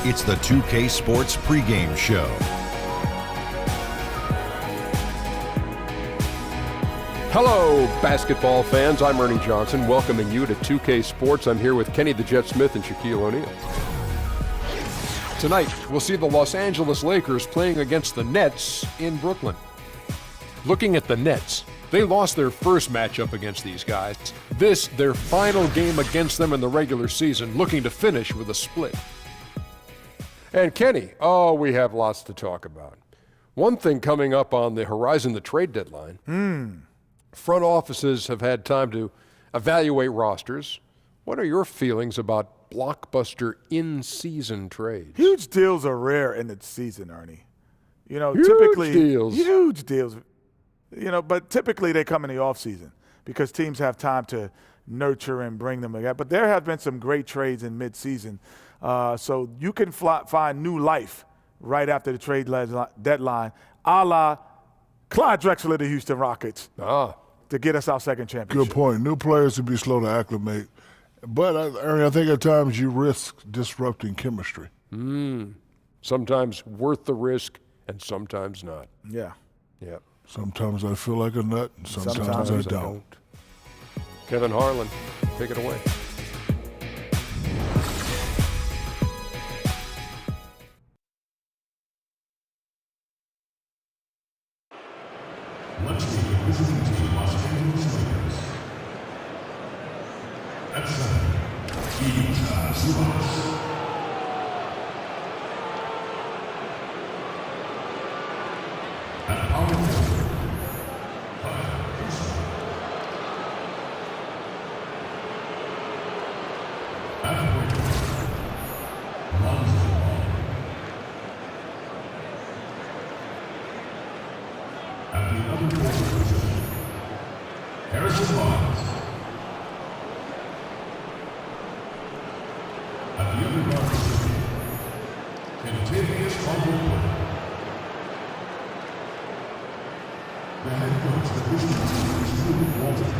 It's the 2K Sports pregame show. Hello, basketball fans. I'm Ernie Johnson, welcoming you to 2K Sports. I'm here with Kenny the Jet Smith and Shaquille O'Neal. Tonight, we'll see the Los Angeles Lakers playing against the Nets in Brooklyn. Looking at the Nets, they lost their first matchup against these guys. This, their final game against them in the regular season, looking to finish with a split. And Kenny, we have lots to talk about. One thing coming up on the horizon, the trade deadline. Front offices have had time to evaluate rosters. What are your feelings about blockbuster in-season trades? Huge deals are rare in the season, Ernie. You know, Huge typically deals. huge deals. You know, but typically they come in the offseason because teams have time to nurture and bring them together. But there have been some great trades in midseason. So you can find new life right after the trade deadline, a la Clyde Drexler of the Houston Rockets, to get us our second championship. Good point. New players would be slow to acclimate. But, Ernie, I think at times you risk disrupting chemistry. Sometimes worth the risk and sometimes not. Yeah. Yeah. Sometimes I feel like a nut, and sometimes I don't. Kevin Harlan, take it away. Let's begin listening to the Los Angeles Lakers. At 7, Zubas. At power forward, at point, Lonzo Ball. At the other forward position, Harrison Barnes. At the other guard position, Kentavious Caldwell-Pope. The head coach of this team is Luke Walton.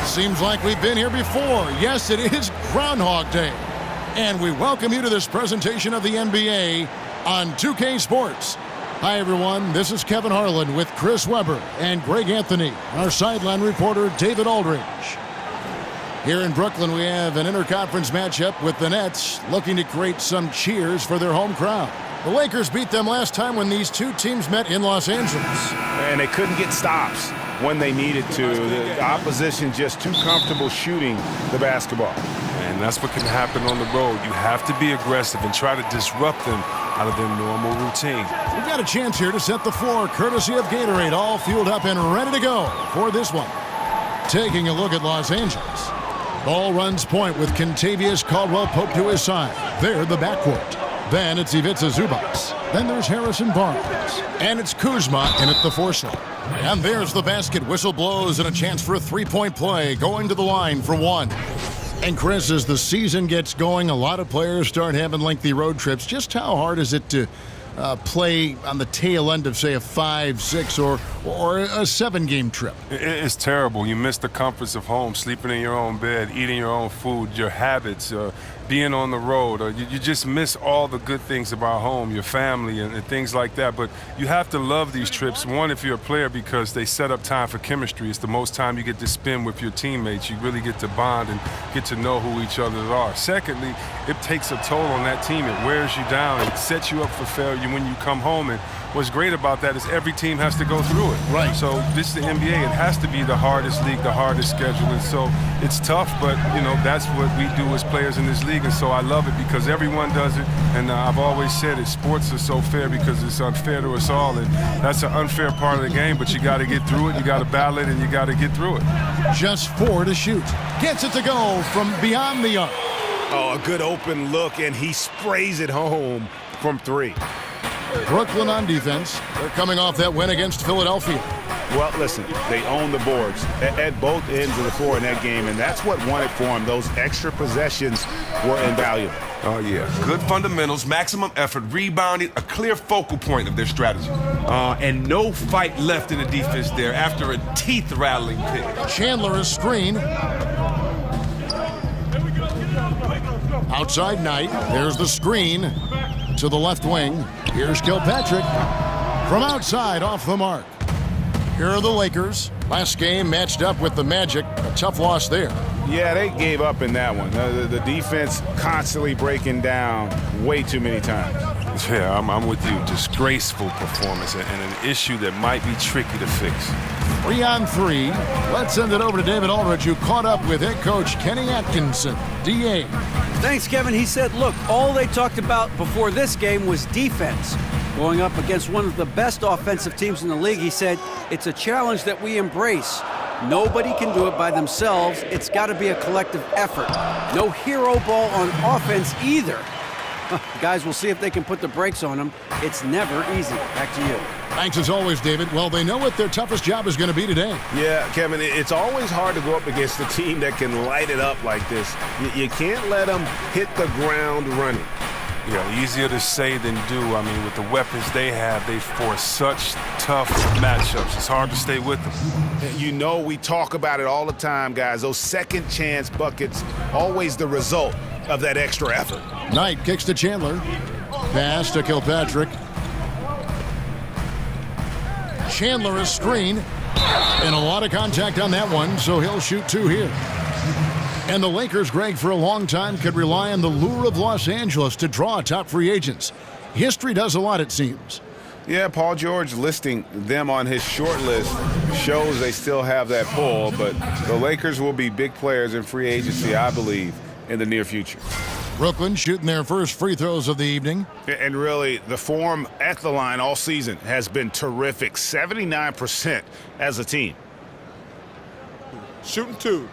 Seems like we've been here before. Yes, it is Groundhog Day. And we welcome you to this presentation of the NBA on 2K Sports. Hi, everyone. This is Kevin Harlan with Chris Webber and Greg Anthony, our sideline reporter, David Aldridge. Here in Brooklyn, we have an interconference matchup with the Nets looking to create some cheers for their home crowd. The Lakers beat them last time when these two teams met in Los Angeles. And they couldn't get stops when they needed to. The opposition just too comfortable shooting the basketball. And that's what can happen on the road. You have to be aggressive and try to disrupt them out of their normal routine. We've got a chance here to set the floor, courtesy of Gatorade, all fueled up and ready to go for this one. Taking a look at Los Angeles. Ball runs point with Kentavious Caldwell-Pope to his side. They're the backcourt. Then it's Ivica Zubac. Then there's Harrison Barnes. And it's Kuzma in at the 4 slot. And there's the basket. Whistle blows and a chance for a three-point play. Going to the line for 1. And Chris, as the season gets going, a lot of players start having lengthy road trips. Just how hard is it to play on the tail end of, say, a 5, 6, or a 7-game trip? It's terrible. You miss the comforts of home, sleeping in your own bed, eating your own food, your habits, being on the road. You just miss all the good things about home, your family, and things like that. But you have to love these trips. One, if you're a player, because they set up time for chemistry. It's the most time you get to spend with your teammates. You really get to bond and get to know who each other are. Secondly, it takes a toll on that team. It wears you down. It sets you up for failure when you come home. And what's great about that is every team has to go through it. Right. So this is the NBA. It has to be the hardest league, the hardest schedule. And so it's tough, but, that's what we do as players in this league. And so I love it because everyone does it. And I've always said it, sports are so fair because it's unfair to us all. And that's an unfair part of the game, but you got to get through it. You got to battle it, and you got to get through it. Just 4 to shoot. Gets it to go from beyond the arc. Oh, a good open look, and he sprays it home from 3. Brooklyn on defense. They're coming off that win against Philadelphia. Well, listen, they own the boards at both ends of the floor in that game, and that's what won it for them. Those extra possessions were invaluable. Oh, yeah. Good fundamentals, maximum effort, rebounding, a clear focal point of their strategy. And no fight left in the defense there after a teeth-rattling pick. Chandler is screen. Outside Knight. There's the screen to the left wing. Here's Kilpatrick from outside off the mark. Here are the Lakers. Last game matched up with the Magic. A tough loss there. Yeah, they gave up in that one. The defense constantly breaking down way too many times. Yeah, I'm with you. Disgraceful performance and an issue that might be tricky to fix. 3 on 3. Let's send it over to David Aldridge, who caught up with head coach Kenny Atkinson. DA. Thanks, Kevin. He said, look, all they talked about before this game was defense. Going up against one of the best offensive teams in the league, he said, it's a challenge that we embrace. Nobody can do it by themselves. It's got to be a collective effort. No hero ball on offense either. Guys, we'll see if they can put the brakes on them. It's never easy. Back to you. Thanks as always, David. Well, they know what their toughest job is going to be today. Yeah, Kevin, it's always hard to go up against a team that can light it up like this. You can't let them hit the ground running. Yeah, easier to say than do. I mean, with the weapons they have, they force such tough matchups. It's hard to stay with them. We talk about it all the time, guys. Those second chance buckets, always the result of that extra effort. Knight kicks to Chandler. Pass to Kilpatrick. Chandler is screened. And a lot of contact on that one, so he'll shoot 2 here. And the Lakers, Greg, for a long time could rely on the lure of Los Angeles to draw top free agents. History does a lot, it seems. Yeah, Paul George listing them on his short list shows they still have that pull, but the Lakers will be big players in free agency, I believe, in the near future. Brooklyn shooting their first free throws of the evening. And really, the form at the line all season has been terrific. 79% as a team. Shooting 2.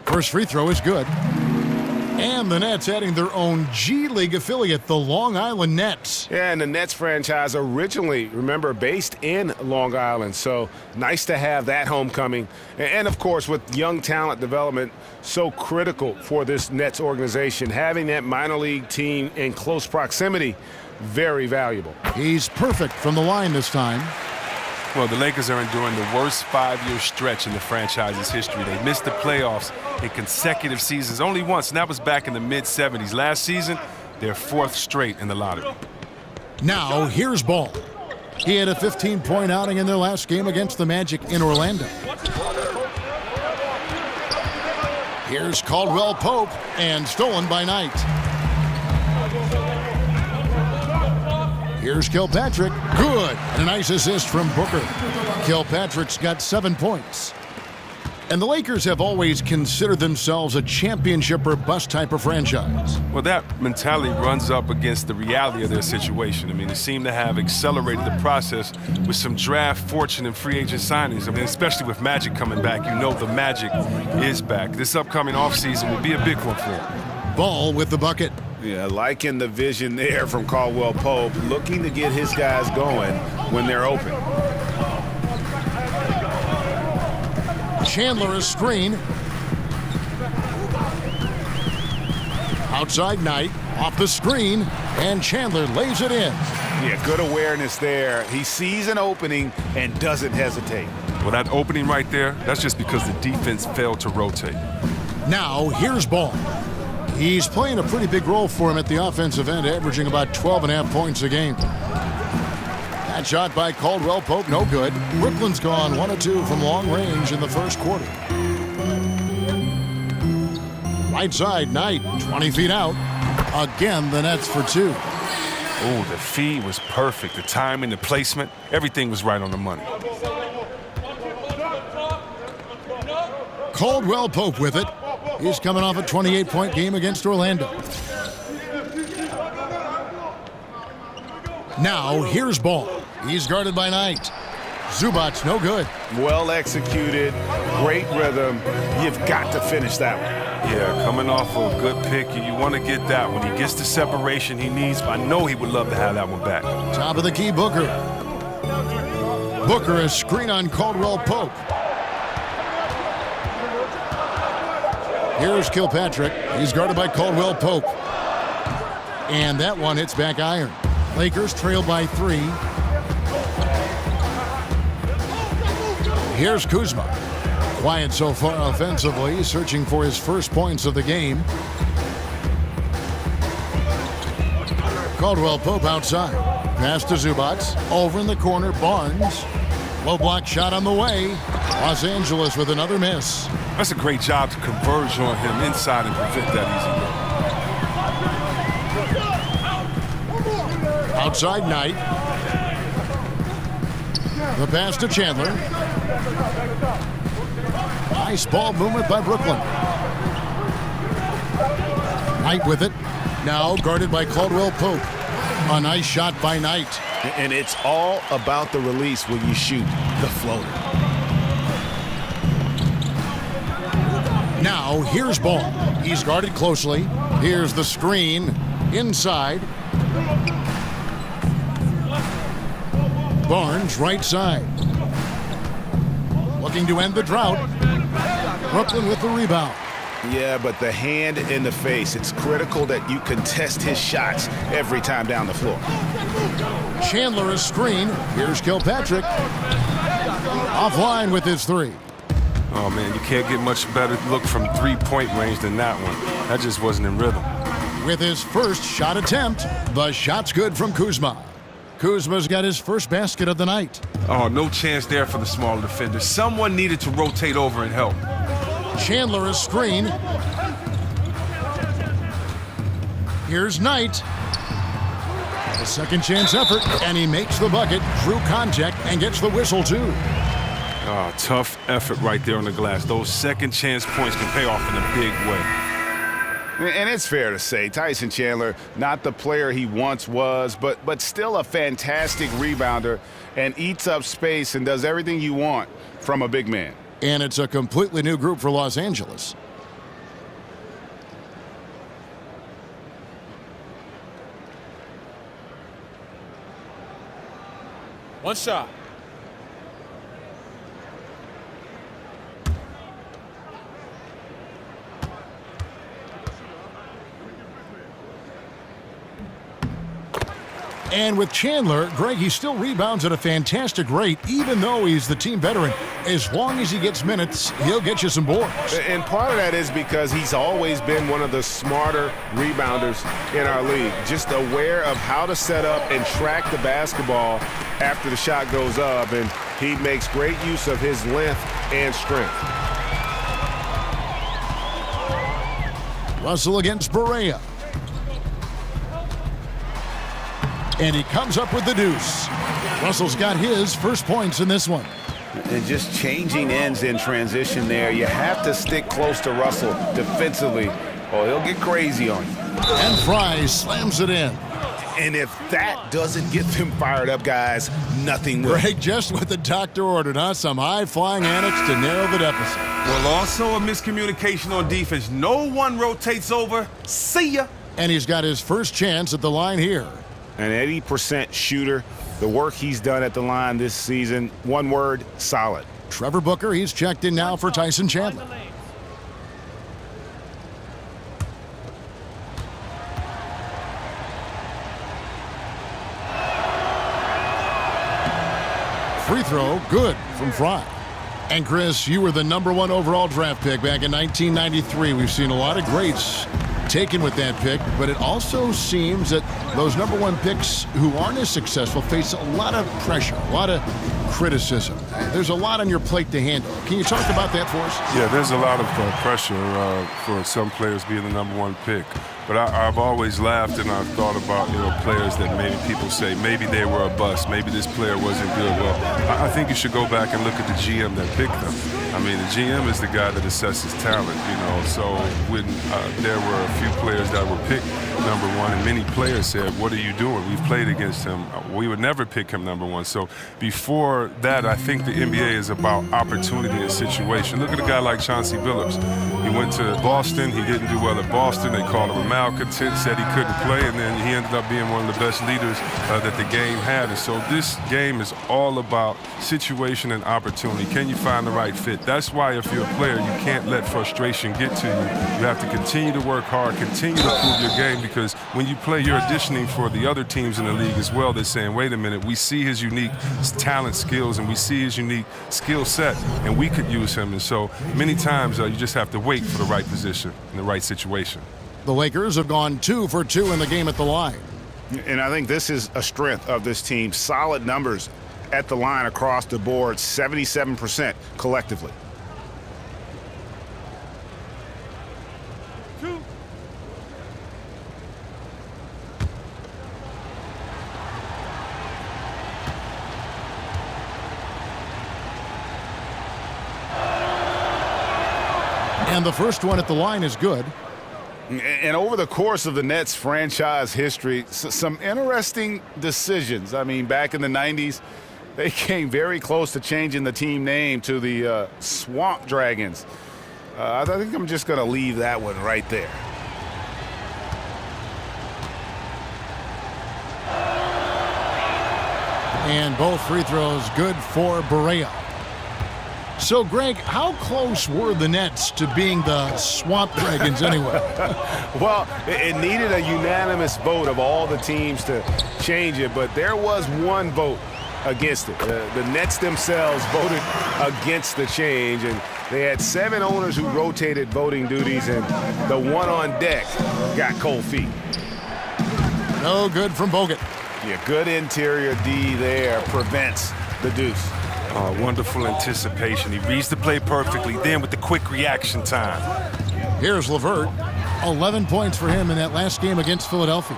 First free throw is good. And the Nets adding their own G League affiliate, the Long Island Nets. Yeah, and the Nets franchise originally, remember, based in Long Island. So nice to have that homecoming. And of course, with young talent development so critical for this Nets organization, having that minor league team in close proximity, very valuable. He's perfect from the line this time. Well, the Lakers are enduring the worst 5-year stretch in the franchise's history. They missed the playoffs in consecutive seasons only once, and that was back in the mid-'70s. Last season, their 4th straight in the lottery. Now, here's Ball. He had a 15-point outing in their last game against the Magic in Orlando. Here's Caldwell Pope, and stolen by Knight. Here's Kilpatrick. Good. And a nice assist from Booker. Kilpatrick's got 7 points. And the Lakers have always considered themselves a championship or bust type of franchise. Well, that mentality runs up against the reality of their situation. I mean, they seem to have accelerated the process with some draft, fortune, and free agent signings. I mean, especially with Magic coming back, you know the magic is back. This upcoming offseason will be a big one for them. Ball with the bucket. Yeah, liking the vision there from Caldwell Pope, looking to get his guys going when they're open. Chandler a screen. Outside Knight, off the screen, and Chandler lays it in. Yeah, good awareness there. He sees an opening and doesn't hesitate. Well, that opening right there, that's just because the defense failed to rotate. Now, here's Ball. He's playing a pretty big role for him at the offensive end, averaging about 12.5 points a game. That shot by Caldwell Pope, no good. Brooklyn's gone 1 of 2 from long range in the first quarter. Right side, Knight, 20 feet out. Again, the Nets for 2. Oh, the feed was perfect. The timing, the placement, everything was right on the money. Caldwell Pope with it. He's coming off a 28-point game against Orlando. Now, here's Ball. He's guarded by Knight. Zubac's no good. Well executed, great rhythm. You've got to finish that one. Yeah, coming off a good pick, you want to get that when he gets the separation he needs. I know he would love to have that one back. Top of the key, Booker. Booker, a screen on Caldwell Pope. Here's Kilpatrick. He's guarded by Caldwell Pope. And that one hits back iron. Lakers trail by 3. Here's Kuzma. Quiet so far offensively, searching for his first points of the game. Caldwell Pope outside. Pass to Zubac. Over in the corner, Barnes. Low block shot on the way. Los Angeles with another miss. That's a great job to converge on him inside and prevent that easy look. Outside Knight. The pass to Chandler. Nice ball movement by Brooklyn. Knight with it. Now guarded by Caldwell Pope. A nice shot by Knight. And it's all about the release when you shoot the floater. Now here's Ball. He's guarded closely. Here's the screen. Inside. Barnes right side. Looking to end the drought. Brooklyn with the rebound. Yeah, but the hand in the face, it's critical that you contest his shots every time down the floor. Chandler a screen. Here's Kilpatrick. Offline with his 3. Oh, man, you can't get much better look from 3-point range than that one. That just wasn't in rhythm. With his first shot attempt, the shot's good from Kuzma. Kuzma's got his first basket of the night. Oh, no chance there for the smaller defender. Someone needed to rotate over and help. Chandler a screen. Here's Knight. A second chance effort, and he makes the bucket, drew contact, and gets the whistle too. Oh, tough effort right there on the glass. Those second chance points can pay off in a big way. And it's fair to say, Tyson Chandler, not the player he once was, but still a fantastic rebounder and eats up space and does everything you want from a big man. And it's a completely new group for Los Angeles. One shot. And with Chandler, Greg, he still rebounds at a fantastic rate, even though he's the team veteran. As long as he gets minutes, he'll get you some boards. And part of that is because he's always been one of the smarter rebounders in our league. Just aware of how to set up and track the basketball after the shot goes up. And he makes great use of his length and strength. Russell against Barea. And he comes up with the deuce. Russell's got his first points in this one. And just changing ends in transition there. You have to stick close to Russell defensively, or he'll get crazy on you. And Fry slams it in. And if that doesn't get them fired up, guys, nothing will. Greg, just what the doctor ordered, huh? Some high-flying antics to narrow the deficit. Well, also a miscommunication on defense. No one rotates over. See ya. And he's got his first chance at the line here. An 80% shooter. The work he's done at the line this season, one word, solid. Trevor Booker, he's checked in now for Tyson Chandler. Free throw, good from Fry. And Chris, you were the #1 overall draft pick back in 1993. We've seen a lot of greats taken with that pick, but it also seems that those #1 picks who aren't as successful face a lot of pressure, a lot of criticism. There's a lot on your plate to handle. Can you talk about that for us? Yeah, there's a lot of pressure for some players being the #1 pick. But I've always laughed and I've thought about, players that maybe people say maybe they were a bust, maybe this player wasn't good. Well, I think you should go back and look at the GM that picked them. I mean, the GM is the guy that assesses talent, So when there were a few players that were picked #1, and many players said, "What are you doing? We've played against him. We would never pick him #1." So before that, I think the NBA is about opportunity and situation. Look at a guy like Chauncey Billups. He went to Boston. He didn't do well at Boston. They called him a malcontent, said he couldn't play, and then he ended up being one of the best leaders that the game had. And so this game is all about situation and opportunity. Can you find the right fit? That's why if you're a player, you can't let frustration get to you. You have to continue to work hard, continue to prove your game, because when you play, you're auditioning for the other teams in the league as well. They're saying, wait a minute, we see his unique talent, skills, and we see his unique skill set, and we could use him. And so many times you just have to wait for the right position in the right situation. The Lakers have gone 2 for 2 in the game at the line. And I think this is a strength of this team. Solid numbers at the line across the board, 77% collectively. And the first one at the line is good. And over the course of the Nets franchise history, some interesting decisions. I mean, back in the 90s, they came very close to changing the team name to the Swamp Dragons. I think I'm just going to leave that one right there. And both free throws good for Barea. So, Greg, how close were the Nets to being the Swamp Dragons anyway? Well, it needed a unanimous vote of all the teams to change it, but there was one vote against it. The Nets themselves voted against the change, and they had 7 owners who rotated voting duties, and the one on deck got cold feet. No good from Bogut. Yeah, good interior D there prevents the deuce. Wonderful anticipation. He reads the play perfectly, then with the quick reaction time. Here's LeVert. 11 points for him in that last game against Philadelphia.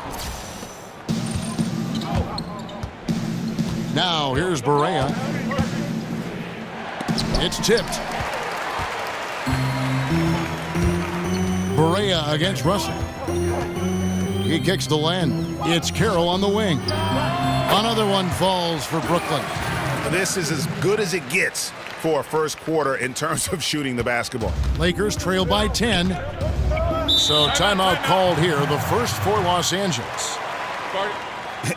Now here's Barea. It's tipped. Barea against Russell. He kicks the land. It's Carroll on the wing. Another one falls for Brooklyn. This is as good as it gets for a first quarter in terms of shooting the basketball. Lakers trail by 10. So timeout called here, the first for Los Angeles.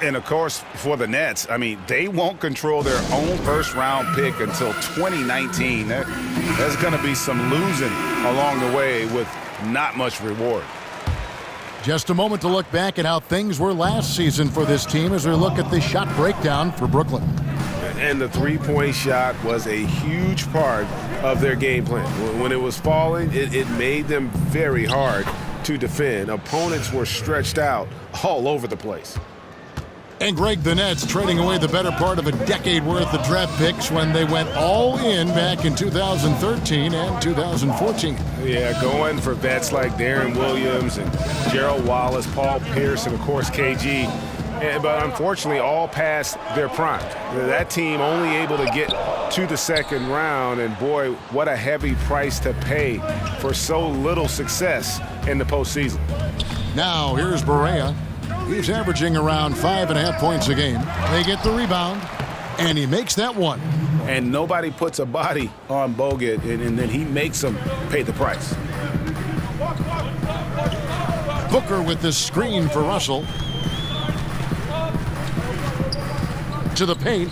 And, of course, for the Nets, I mean, they won't control their own first-round pick until 2019. There's going to be some losing along the way with not much reward. Just a moment to look back at how things were last season for this team as we look at the shot breakdown for Brooklyn. And the three-point shot was a huge part of their game plan. When it was falling, it made them very hard to defend. Opponents were stretched out all over the place. And Greg, the Nets trading away the better part of a decade worth of draft picks when they went all in back in 2013 and 2014. Yeah, going for vets like Darren Williams and Gerald Wallace, Paul Pierce, and of course KG. but unfortunately all past their prime. That team only able to get to the second round, and boy, what a heavy price to pay for so little success in the postseason. Now here's Berea. He's averaging around 5.5 points a game. They get the rebound, and he makes that one. And nobody puts a body on Bogut, and then he makes them pay the price. Booker with the screen for Russell. To the paint.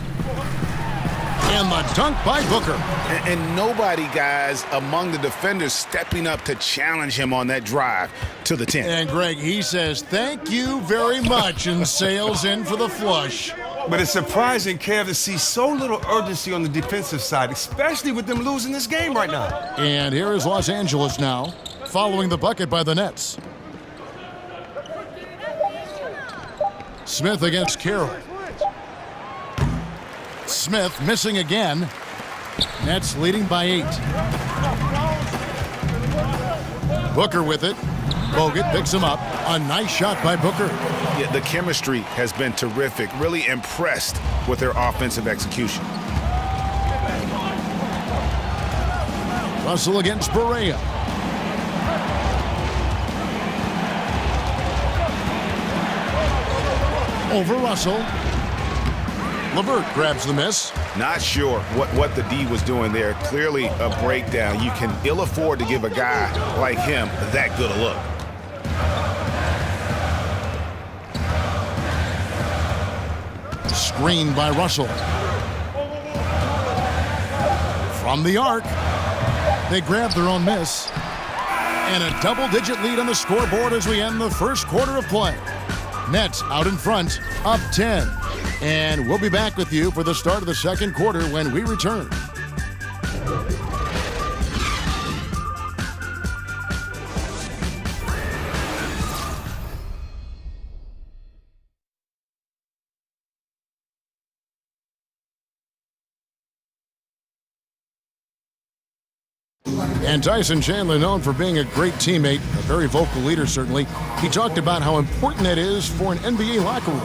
And the dunk by Booker. And nobody, guys, among the defenders stepping up to challenge him on that drive to the 10. And Greg, he says, thank you very much, and sails in for the flush. But it's surprising, Kev, to see so little urgency on the defensive side, especially with them losing this game right now. And here is Los Angeles now, following the bucket by the Nets. Smith against Carroll. Smith missing again. Nets leading by 8. Booker with it. Bogut picks him up. A nice shot by Booker. Yeah, the chemistry has been terrific. Really impressed with their offensive execution. Russell against Berea. Over Russell. LeVert grabs the miss. Not sure what the D was doing there. Clearly a breakdown. You can ill afford to give a guy like him that good a look. Screen by Russell. From the arc. They grab their own miss. And a double-digit lead on the scoreboard as we end the first quarter of play. Nets out in front, up 10. And we'll be back with you for the start of the second quarter when we return. And Tyson Chandler, known for being a great teammate, a very vocal leader certainly, he talked about how important it is for an NBA locker room.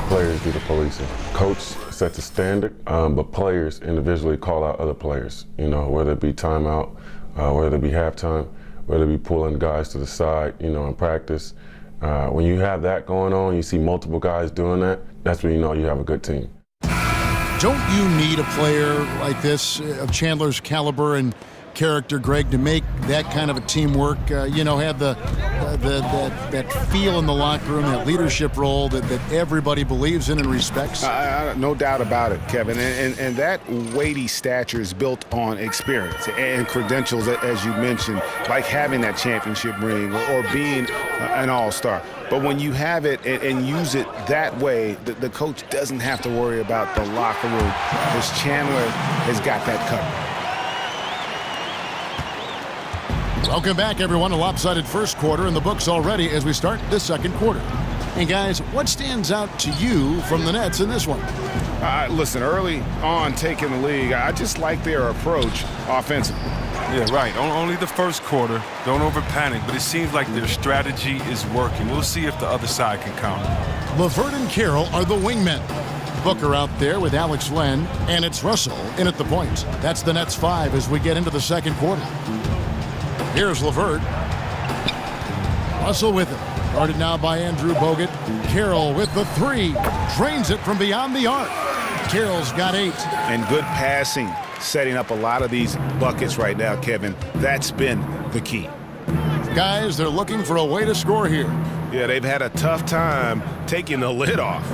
Players do the policing. Coach sets a standard, but players individually call out other players. You know, whether it be timeout, whether it be halftime, whether it be pulling guys to the side, you know, in practice. When you have that going on, you see multiple guys doing that, that's when you know you have a good team. Don't you need a player like this of Chandler's caliber and character, Greg, to make that kind of a teamwork, you know, have that feel in the locker room, that leadership role that everybody believes in and respects? No doubt about it, Kevin. And that weighty stature is built on experience and credentials, as you mentioned, like having that championship ring or being an all-star. But when you have it and use it that way, the coach doesn't have to worry about the locker room, because Chandler has got that covered. Welcome back, everyone. A lopsided first quarter in the books already as we start the second quarter. And, guys, what stands out to you from the Nets in this one? Listen, early on taking the league, I just like their approach offensively. Yeah, right. Only the first quarter. Don't over-panic, but it seems like their strategy is working. We'll see if the other side can counter. LeVert and Carroll are the wingmen. Booker out there with Alex Len, and it's Russell in at the point. That's the Nets 5 as we get into the second quarter. Here's LeVert. Russell with it. Guarded now by Andrew Bogut. Carroll with the 3. Drains it from beyond the arc. Carroll's got 8. And good passing, setting up a lot of these buckets right now, Kevin. That's been the key. Guys, they're looking for a way to score here. Yeah, they've had a tough time taking the lid off.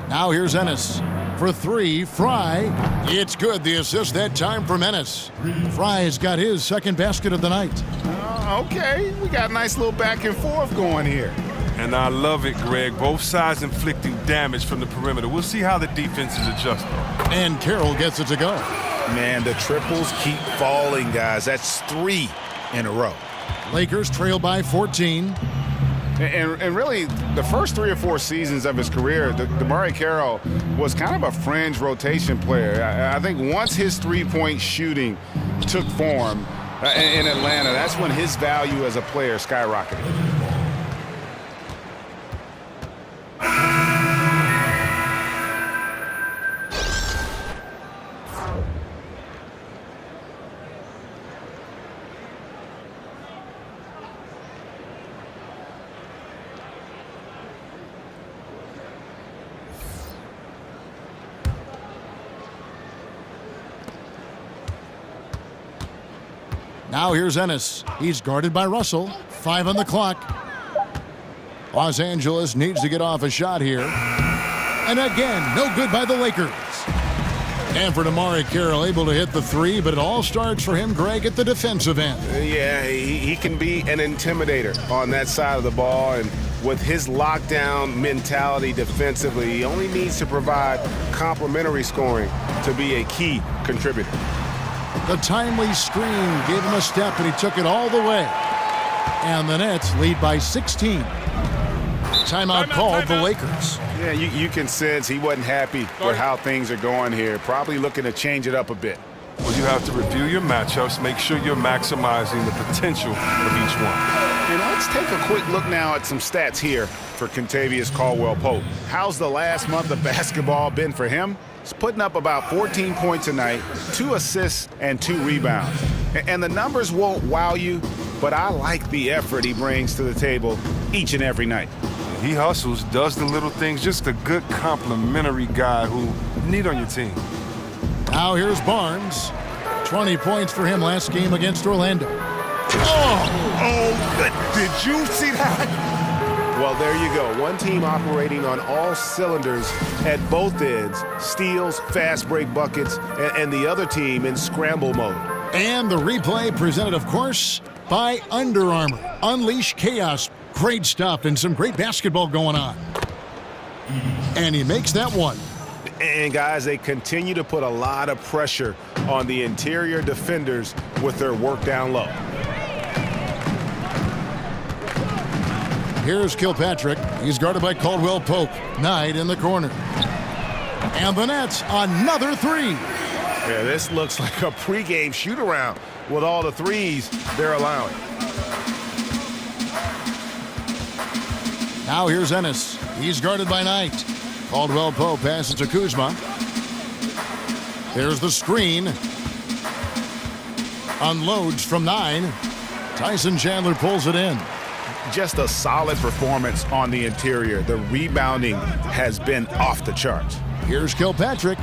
Now here's Ennis. For 3, Fry. It's good. The assist that time from Ennis. Fry's got his second basket of the night. Okay, we got a nice little back and forth going here. And I love it, Greg. Both sides inflicting damage from the perimeter. We'll see how the defense is adjusting. And Carroll gets it to go. Man, the triples keep falling, guys. That's 3 in a row. Lakers trail by 14. And really, the first 3 or 4 seasons of his career, DeMarre Carroll was kind of a fringe rotation player. I think once his three-point shooting took form in Atlanta, that's when his value as a player skyrocketed. Now here's Ennis. He's guarded by Russell. 5 on the clock. Los Angeles needs to get off a shot here. And again, no good by the Lakers. And for Damari Carroll, able to hit the 3, but it all starts for him, Greg, at the defensive end. Yeah, he can be an intimidator on that side of the ball, and with his lockdown mentality defensively, he only needs to provide complementary scoring to be a key contributor. The timely screen gave him a step, and he took it all the way. And the Nets lead by 16. Timeout called the Lakers. Yeah, you can sense he wasn't happy with how things are going here. Probably looking to change it up a bit. Well, you have to review your matchups, make sure you're maximizing the potential of each one. And let's take a quick look now at some stats here for Kentavious Caldwell-Pope. How's the last month of basketball been for him? He's putting up about 14 points a night, 2 assists, and 2 rebounds. And the numbers won't wow you, but I like the effort he brings to the table each and every night. He hustles, does the little things, just a good complementary guy who you need on your team. Now here's Barnes. 20 points for him last game against Orlando. Oh, good. Did you see that? Well, there you go. One team operating on all cylinders at both ends. Steals, fast break buckets, and the other team in scramble mode. And the replay presented, of course, by Under Armour. Unleash chaos. Great stuff and some great basketball going on. And he makes that one. And guys, they continue to put a lot of pressure on the interior defenders with their work down low. Here's Kilpatrick. He's guarded by Caldwell-Pope. Knight in the corner. And the Nets, another 3. Yeah, this looks like a pregame shoot-around with all the threes they're allowing. Now here's Ennis. He's guarded by Knight. Caldwell-Pope passes to Kuzma. There's the screen. Unloads from 9. Tyson Chandler pulls it in. Just a solid performance on the interior. The rebounding has been off the charts. Here's Kilpatrick.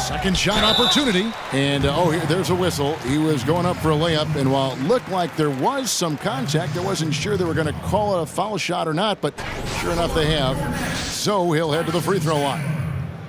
Second shot opportunity. And, there's a whistle. He was going up for a layup, and while it looked like there was some contact, I wasn't sure they were going to call it a foul shot or not, but sure enough they have. So he'll head to the free throw line.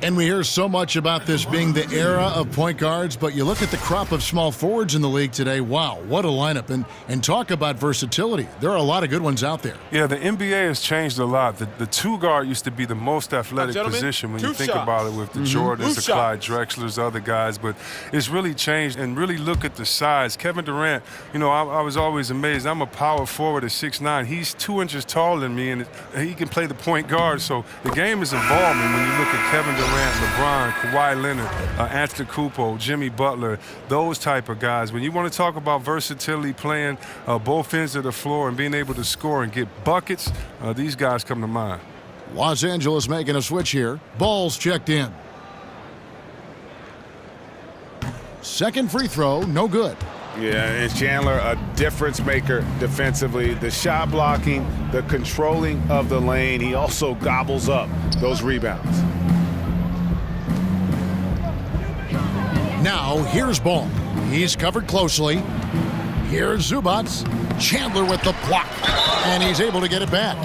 And we hear so much about this being the era of point guards, but you look at the crop of small forwards in the league today, wow, what a lineup. And talk about versatility. There are a lot of good ones out there. Yeah, the NBA has changed a lot. The 2-guard used to be the most athletic position when you think about it with the Jordans, the Clyde Drexlers, other guys, but it's really changed. And really look at the size. Kevin Durant, I was always amazed. I'm a power forward at 6'9". He's 2 inches taller than me, and he can play the point guard. So the game is evolving when you look at Kevin Durant, LeBron, Kawhi Leonard, Antetokounmpo, Jimmy Butler, those type of guys. When you want to talk about versatility, playing both ends of the floor and being able to score and get buckets, these guys come to mind. Los Angeles making a switch here. Ball's checked in. Second free throw, no good. Yeah, and Chandler, a difference maker defensively. The shot blocking, the controlling of the lane. He also gobbles up those rebounds. Now, here's Ball. He's covered closely. Here's Zubac. Chandler with the block. And he's able to get it back.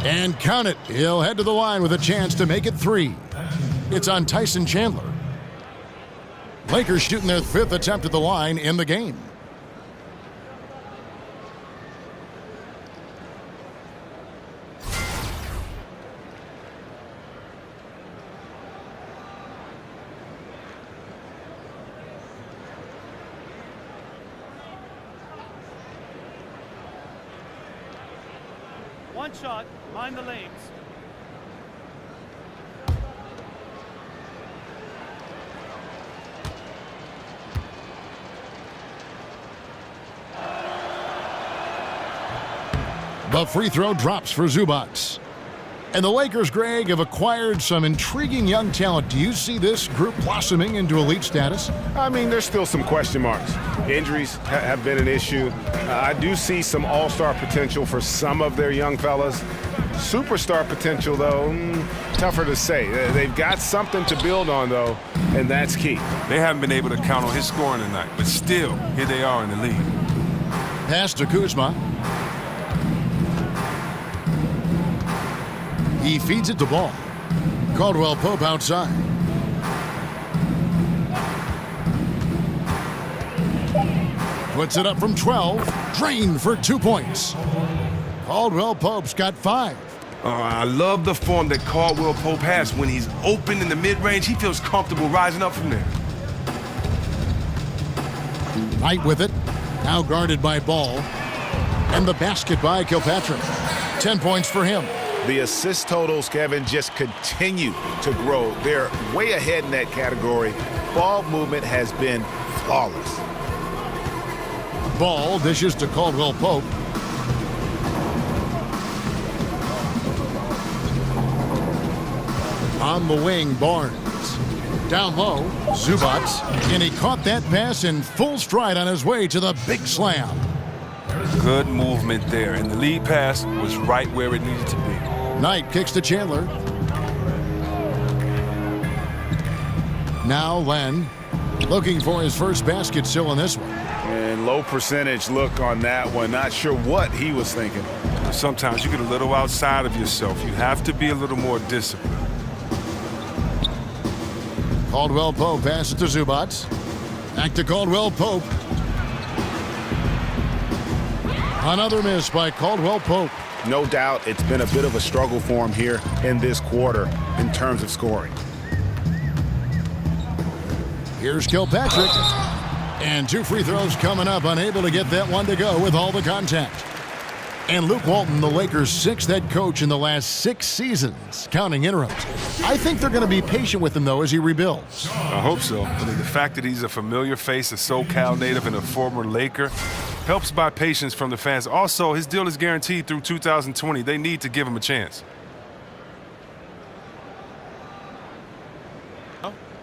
And count it. He'll head to the line with a chance to make it 3. It's on Tyson Chandler. Lakers shooting their 5th attempt at the line in the game. One shot, mind the lanes. The free throw drops for Zubac. And the Lakers, Greg, have acquired some intriguing young talent. Do you see this group blossoming into elite status? I mean, there's still some question marks. Injuries have been an issue. I do see some all-star potential for some of their young fellas. Superstar potential, though, tougher to say. They've got something to build on, though, and that's key. They haven't been able to count on his scoring tonight, but still, here they are in the league. Pass to Kuzma. He feeds it to Ball. Caldwell Pope outside. Puts it up from 12. Drained for 2 points. Caldwell Pope's got 5. I love the form that Caldwell Pope has. When he's open in the mid-range, he feels comfortable rising up from there. Knight with it. Now guarded by Ball. And the basket by Kilpatrick. 10 points for him. The assist totals, Kevin, just continue to grow. They're way ahead in that category. Ball movement has been flawless. Ball dishes to Caldwell Pope. On the wing, Barnes. Down low, Zubats. And he caught that pass in full stride on his way to the big slam. Good movement there, and the lead pass was right where it needed to be. Knight kicks to Chandler. Now Len looking for his first basket still in this one. And low percentage look on that one. Not sure what he was thinking. Sometimes you get a little outside of yourself. You have to be a little more disciplined. Caldwell Pope passes to Zubats. Back to Caldwell Pope. Another miss by Caldwell Pope. No doubt it's been a bit of a struggle for him here in this quarter in terms of scoring. Here's Kilpatrick. And 2 free throws coming up. Unable to get that one to go with all the contact. And Luke Walton, the Lakers' 6th head coach in the last 6 seasons, counting interims. I think they're going to be patient with him, though, as he rebuilds. I hope so. I mean, the fact that he's a familiar face, a SoCal native, and a former Laker helps buy patience from the fans. Also, his deal is guaranteed through 2020. They need to give him a chance.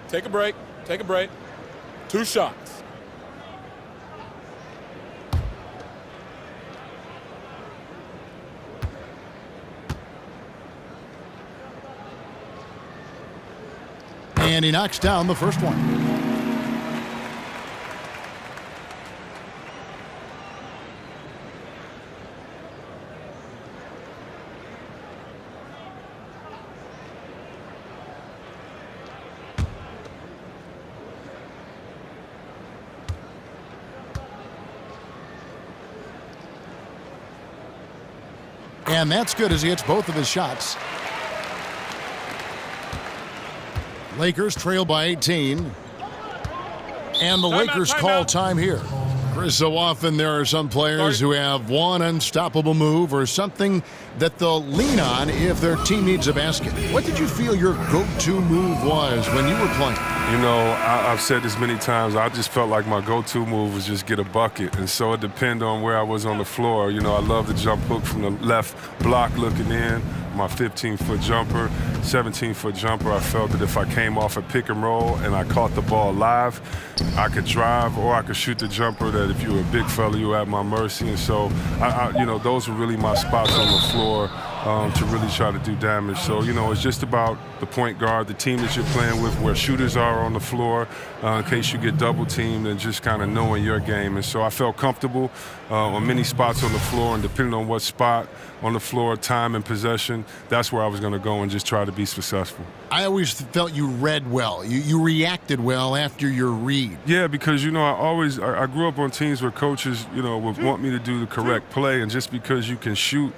Take a break. Take a break. 2 shots. And he knocks down the first one. And that's good as he hits both of his shots. Lakers trail by 18. And the Lakers call time here. Chris, so often there are some players who have one unstoppable move or something that they'll lean on if their team needs a basket. What did you feel your go-to move was when you were playing? You know, I've said this many times. I just felt like my go-to move was just get a bucket. And so it depended on where I was on the floor. You know, I love the jump hook from the left block looking in. My 15-foot jumper, 17-foot jumper. I felt that if I came off a pick and roll and I caught the ball live, I could drive or I could shoot the jumper. That if you were a big fella, you were at my mercy. And so, you know, those were really my spots on the floor to really try to do damage. So, you know, it's just about the point guard, the team that you're playing with, where shooters are on the floor in case you get double teamed, and just kind of knowing your game. And so I felt comfortable on many spots on the floor, and depending on what spot on the floor, time and possession, that's where I was going to go and just try to be successful. I always felt you read well. You reacted well after your read. Yeah, because, you know, I grew up on teams where coaches, you know, would want me to do the correct play, and just because you can shoot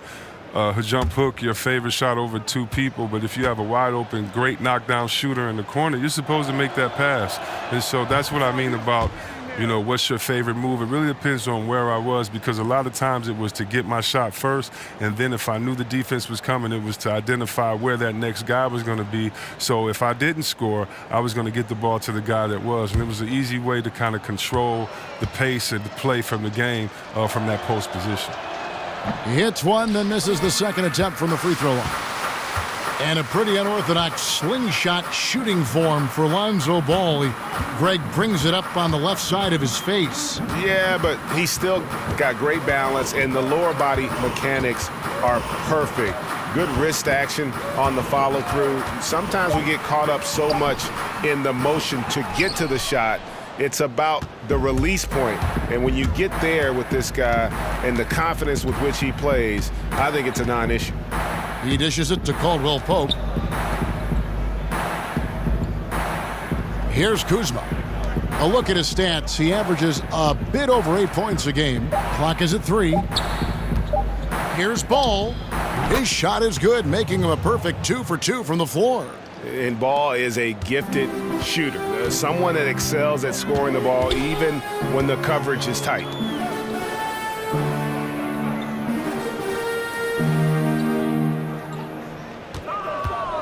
a jump hook, your favorite shot over 2 people, but if you have a wide open, great knockdown shooter in the corner, you're supposed to make that pass. And so that's what I mean about, you know, what's your favorite move? It really depends on where I was, because a lot of times it was to get my shot first, and then if I knew the defense was coming, it was to identify where that next guy was going to be. So if I didn't score, I was going to get the ball to the guy that was. And it was an easy way to kind of control the pace and the play from the game from that post position. He hits one, then misses the second attempt from the free throw line. And a pretty unorthodox slingshot shooting form for Lonzo Ball. Greg brings it up on the left side of his face. Yeah, but he's still got great balance, and the lower body mechanics are perfect. Good wrist action on the follow-through. Sometimes we get caught up so much in the motion to get to the shot, It's about the release point. And when you get there with this guy and the confidence with which he plays, I think it's a non-issue. He dishes it to Caldwell Pope. Here's Kuzma. A look at his stats. He averages a bit over 8 points a game. Clock is at 3. Here's Ball. His shot is good, making him a perfect 2 for 2 from the floor. And Ball is a gifted shooter, someone that excels at scoring the ball even when the coverage is tight.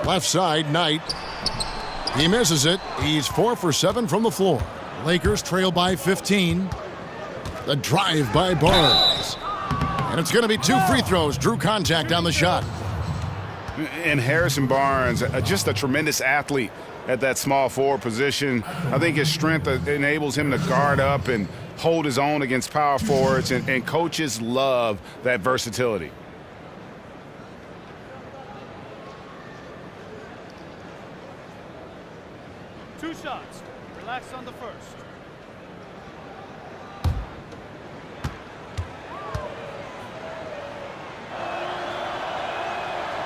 Left side, Knight. He misses it. He's 4 for 7 from the floor. Lakers trail by 15. The drive by Barnes. And it's going to be 2 free throws. Drew contact on the shot. And Harrison Barnes, just a tremendous athlete at that small forward position. I think his strength enables him to guard up and hold his own against power forwards, and coaches love that versatility. Two shots. Relax on the first.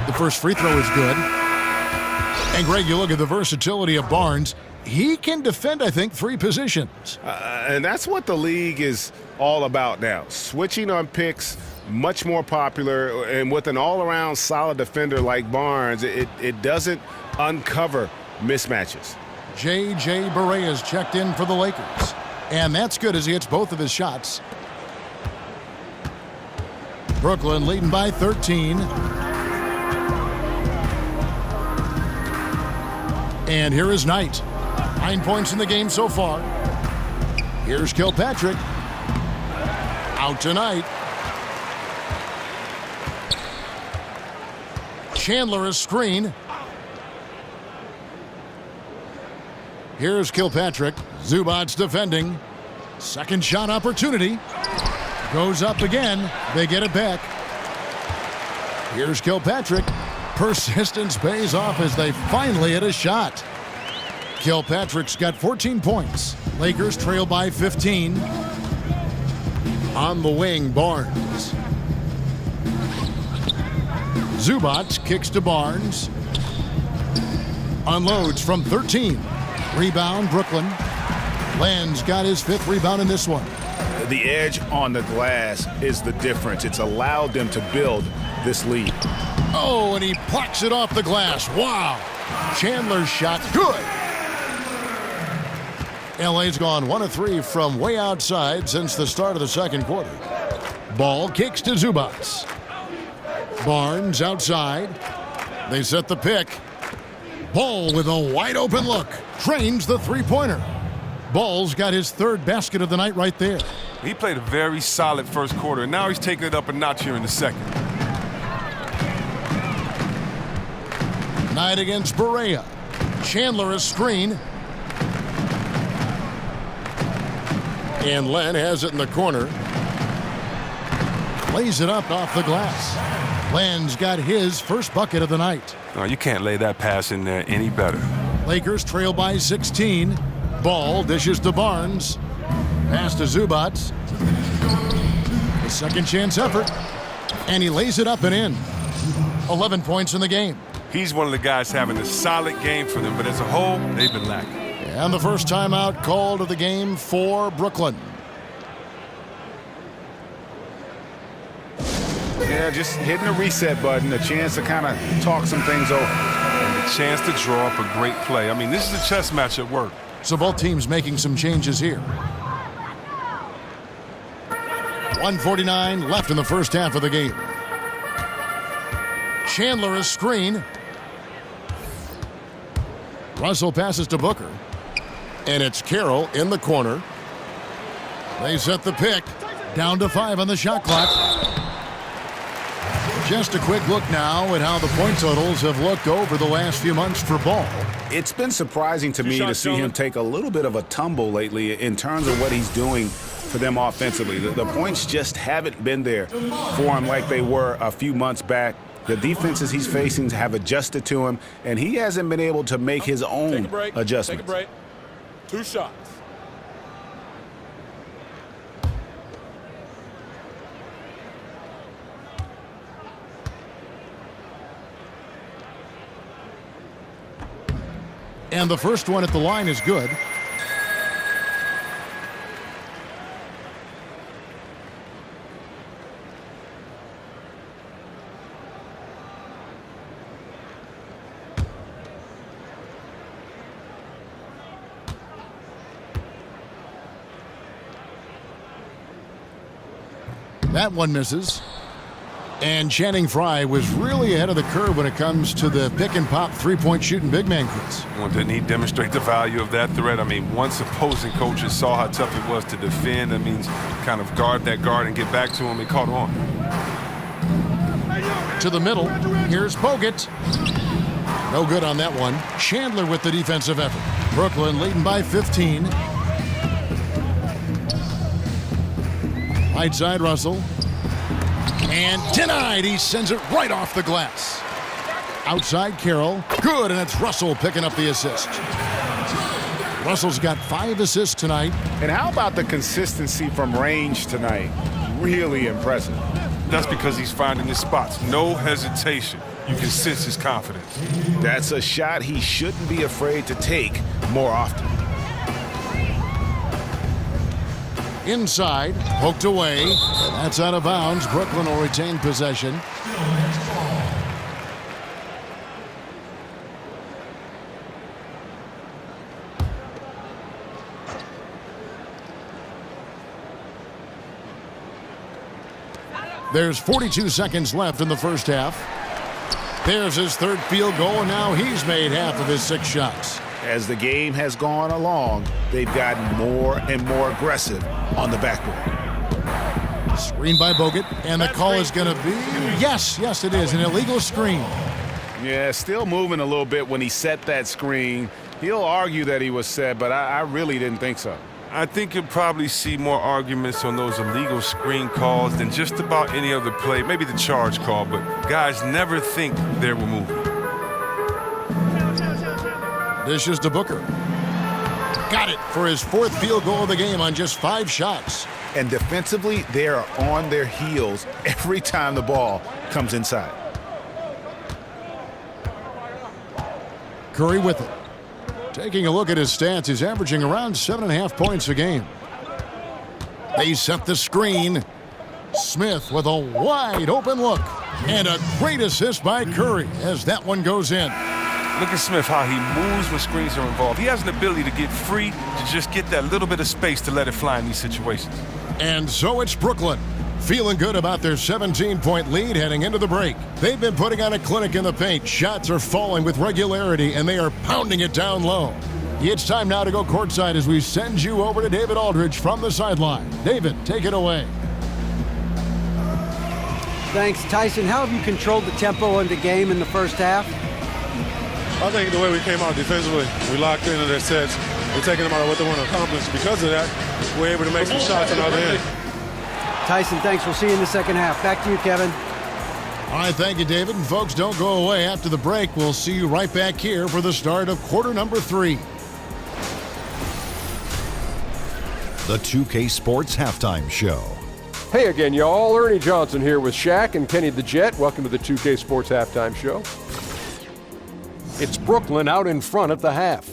The first free throw is good. And, Greg, you look at the versatility of Barnes. He can defend, I think, 3 positions. And that's what the league is all about now. Switching on picks, much more popular. And with an all-around solid defender like Barnes, it doesn't uncover mismatches. J.J. Barea is checked in for the Lakers. And that's good as he hits both of his shots. Brooklyn leading by 13. And here is Knight. 9 points in the game so far. Here's Kilpatrick. Out tonight. Chandler is screen. Here's Kilpatrick. Zubac's defending. Second shot opportunity. Goes up again. They get it back. Here's Kilpatrick. Persistence pays off as they finally hit a shot. Kilpatrick's got 14 points. Lakers trail by 15. On the wing, Barnes. Zubac kicks to Barnes. Unloads from 13. Rebound, Brooklyn. Len's got his 5th rebound in this one. The edge on the glass is the difference. It's allowed them to build this lead. Oh, and he plucks it off the glass. Wow. Chandler's shot, good. LA's gone 1 of 3 from way outside since the start of the second quarter. Ball kicks to Zubac. Barnes outside. They set the pick. Ball with a wide open look. Trains the three-pointer. Ball's got his 3rd basket of the night right there. He played a very solid first quarter, and now he's taking it up a notch here in the second. Knight against Barea. Chandler is screen. And Len has it in the corner. Lays it up off the glass. Len's got his first bucket of the night. Oh, you can't lay that pass in there any better. Lakers trail by 16. Ball dishes to Barnes. Pass to Zubac. A second chance effort. And he lays it up and in. 11 points in the game. He's one of the guys having a solid game for them, but as a whole, they've been lacking. And the first timeout called of the game for Brooklyn. Yeah, just hitting the reset button, a chance to kind of talk some things over. And a chance to draw up a great play. I mean, this is a chess match at work. So both teams making some changes here. 1:49 left in the first half of the game. Chandler is screen. Russell passes to Booker. And it's Carroll in the corner. They set the pick. Down to 5 on the shot clock. Just a quick look now at how the point totals have looked over the last few months for Ball. It's been surprising to me to see him take a little bit of a tumble lately in terms of what he's doing for them offensively. The points just haven't been there for him like they were a few months back. The defenses he's facing have adjusted to him, and he hasn't been able to make his own adjustments. Take a break. 2 shots. And the first one at the line is good. That one misses. And Channing Frye was really ahead of the curve when it comes to the pick-and-pop three-point shooting big man, Chris. Well, didn't he demonstrate the value of that threat? I mean, once opposing coaches saw how tough it was to defend, that means kind of guard that guard and get back to him. He caught on. To the middle. Here's Bogut. No good on that one. Chandler with the defensive effort. Brooklyn leading by 15. Right side, Russell. And denied. He sends it right off the glass. Outside, Carroll. Good, and it's Russell picking up the assist. Russell's got 5 assists tonight. And how about the consistency from range tonight? Really impressive. That's because he's finding his spots. No hesitation. You can sense his confidence. That's a shot he shouldn't be afraid to take more often. Inside, poked away. That's out of bounds. Brooklyn will retain possession. There's 42 seconds left in the first half. There's his third field goal, and now he's made half of his 6 shots. As the game has gone along, they've gotten more and more aggressive on the backboard. Screen by Bogut, and the call is going to be, yes, it is, an illegal screen. Yeah, still moving a little bit when he set that screen. He'll argue that he was set, but I really didn't think so. I think you'll probably see more arguments on those illegal screen calls than just about any other play. Maybe the charge call, but guys never think they're moving. Dishes to Booker. Got it for his 4th field goal of the game on just 5 shots. And defensively, they are on their heels every time the ball comes inside. Curry with it. Taking a look at his stats, he's averaging around 7.5 points a game. They set the screen. Smith with a wide open look. And a great assist by Curry as that one goes in. Look at Smith, how he moves when screens are involved. He has an ability to get free, to just get that little bit of space to let it fly in these situations. And so it's Brooklyn, feeling good about their 17-point lead heading into the break. They've been putting on a clinic in the paint. Shots are falling with regularity, and they are pounding it down low. It's time now to go courtside as we send you over to David Aldridge from the sideline. David, take it away. Thanks, Tyson. How have you controlled the tempo in the game in the first half? I think the way we came out defensively, we locked into their sets. We're taking them out of what they want to accomplish. Because of that, we're able to make some shots on the other end. Tyson, thanks. We'll see you in the second half. Back to you, Kevin. All right, thank you, David. And folks, don't go away. After the break, we'll see you right back here for the start of quarter number 3. The 2K Sports Halftime Show. Hey again, y'all. Ernie Johnson here with Shaq and Kenny the Jet. Welcome to the 2K Sports Halftime Show. It's Brooklyn out in front at the half.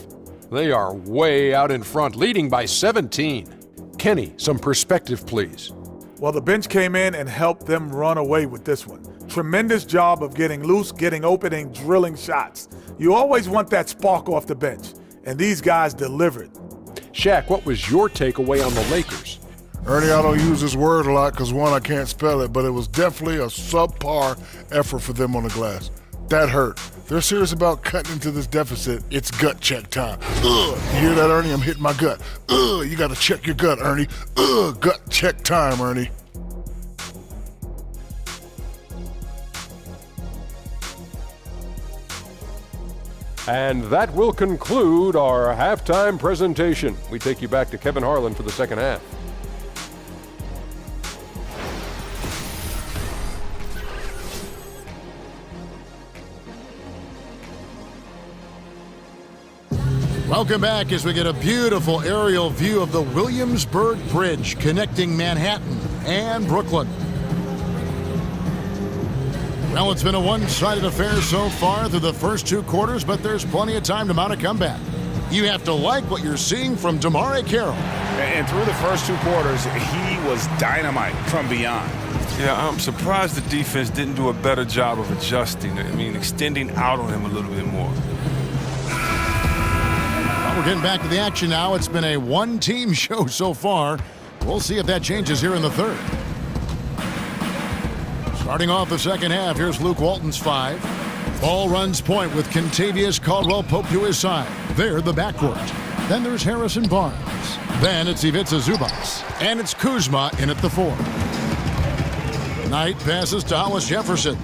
They are way out in front, leading by 17. Kenny, some perspective, please. Well, the bench came in and helped them run away with this one. Tremendous job of getting loose, getting open, and drilling shots. You always want that spark off the bench, and these guys delivered. Shaq, what was your takeaway on the Lakers? Ernie, I don't use this word a lot because, one, I can't spell it, but it was definitely a subpar effort for them on the glass. That hurt. They're serious about cutting into this deficit. It's gut check time. Ugh, you hear that, Ernie? I'm hitting my gut. Ugh, you got to check your gut, Ernie. Ugh, gut check time, Ernie. And that will conclude our halftime presentation. We take you back to Kevin Harlan for the second half. Welcome back as we get a beautiful aerial view of the Williamsburg Bridge connecting Manhattan and Brooklyn. Well, it's been a one-sided affair so far through the first 2 quarters, but there's plenty of time to mount a comeback. You have to like what you're seeing from Damari Carroll. And through the first 2 quarters, he was dynamite from beyond. Yeah, I'm surprised the defense didn't do a better job of adjusting. I mean, extending out on him a little bit more. Well, we're getting back to the action now. It's been a one-team show so far. We'll see if that changes here in the third. Starting off the second half, here's Luke Walton's 5. Ball runs point with Kentavious Caldwell-Pope to his side. They're the backcourt. Then there's Harrison Barnes. Then it's Ivica Zubac. And it's Kuzma in at the 4. Knight passes to Hollis Jefferson.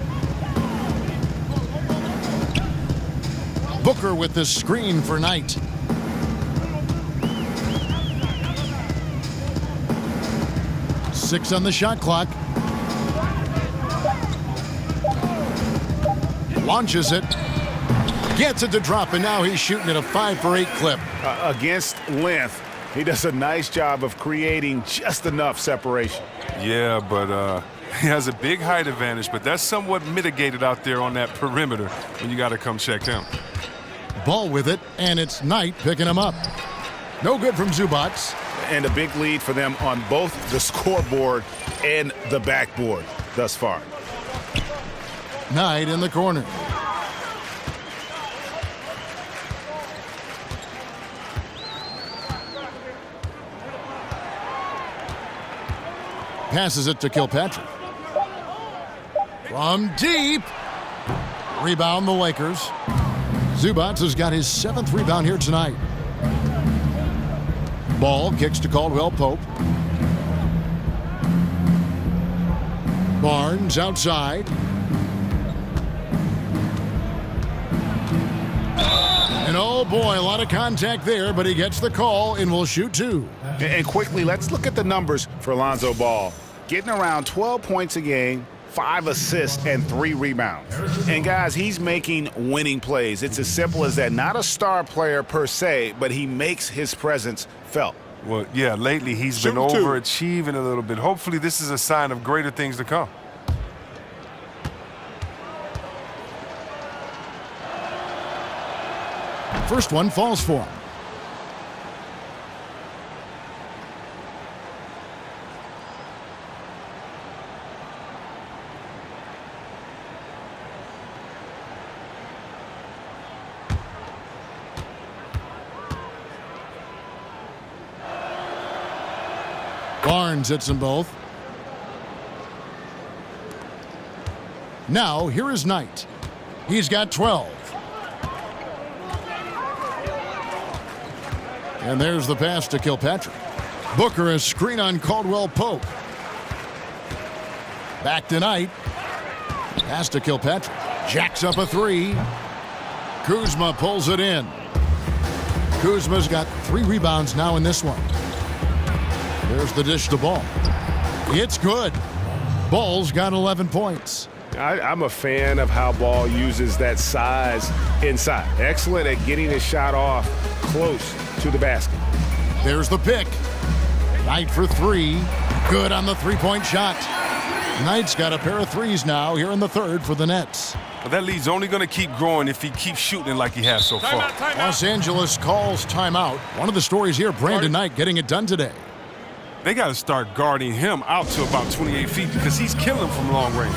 Booker with the screen for Knight. Six on the shot clock. Launches it. Gets it to drop, and now he's shooting at a 5 for 8 clip. Against length, he does a nice job of creating just enough separation. Yeah, but he has a big height advantage, but that's somewhat mitigated out there on that perimeter when you got to come check him. Ball with it, and it's Knight picking him up. No good from Zubac. And a big lead for them on both the scoreboard and the backboard thus far. Knight in the corner. Passes it to Kilpatrick. From deep. Rebound the Lakers. Zubac has got his 7th rebound here tonight. Ball kicks to Caldwell-Pope. Barnes outside. And oh boy, a lot of contact there, but he gets the call and will shoot 2. And quickly, let's look at the numbers for Lonzo Ball. Getting around 12 points a game, 5 assists, and 3 rebounds. And guys, he's making winning plays. It's as simple as that. Not a star player per se, but he makes his presence felt. Well, yeah, lately he's been overachieving a little bit. Hopefully this is a sign of greater things to come. First one falls for him. Barnes hits them both. Now, here is Knight. He's got 12. And there's the pass to Kilpatrick. Booker a screen on Caldwell-Pope. Back to Knight. Pass to Kilpatrick. Jacks up a 3. Kuzma pulls it in. Kuzma's got 3 rebounds now in this one. There's the dish to Ball. It's good. Ball's got 11 points. I'm a fan of how Ball uses that size inside. Excellent at getting his shot off close to the basket. There's the pick. Knight for 3. Good on the 3-point shot. Knight's got a pair of 3s now here in the third for the Nets. But that lead's only going to keep growing if he keeps shooting like he has so far. Los Angeles calls timeout. One of the stories here, Brandon Knight getting it done today. They got to start guarding him out to about 28 feet because he's killing from long range.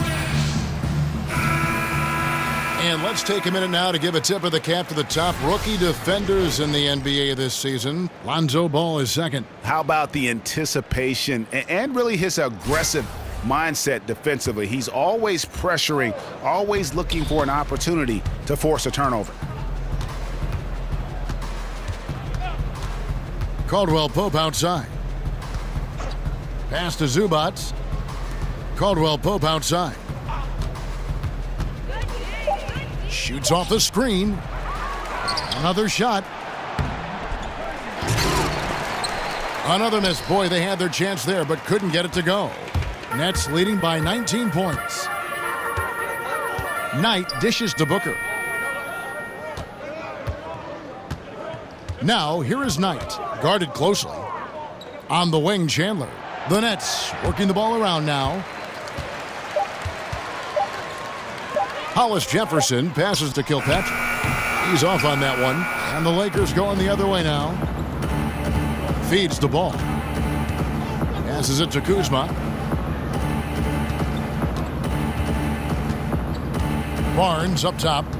And let's take a minute now to give a tip of the cap to the top rookie defenders in the NBA this season. Lonzo Ball is second. How about the anticipation and really his aggressive mindset defensively? He's always pressuring, always looking for an opportunity to force a turnover. Caldwell-Pope outside. Pass to Zubac. Caldwell-Pope outside. Shoots off the screen. Another shot. Another miss. Boy, they had their chance there, but couldn't get it to go. Nets leading by 19 points. Knight dishes to Booker. Now, here is Knight, guarded closely. On the wing, Chandler. The Nets working the ball around now. Hollis Jefferson passes to Kilpatrick. He's off on that one. And the Lakers going the other way now. Feeds the ball. Passes it to Kuzma. Barnes up top.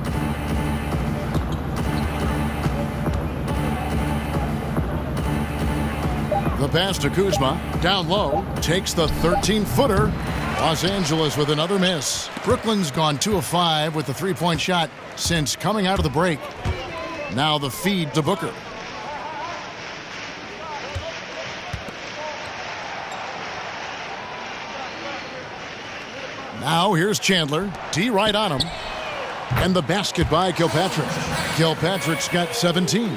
The pass to Kuzma. Down low. Takes the 13-footer. Los Angeles with another miss. Brooklyn's gone 2 of 5 with the three-point shot since coming out of the break. Now the feed to Booker. Now here's Chandler. D right on him. And the basket by Kilpatrick. Kilpatrick's got 17.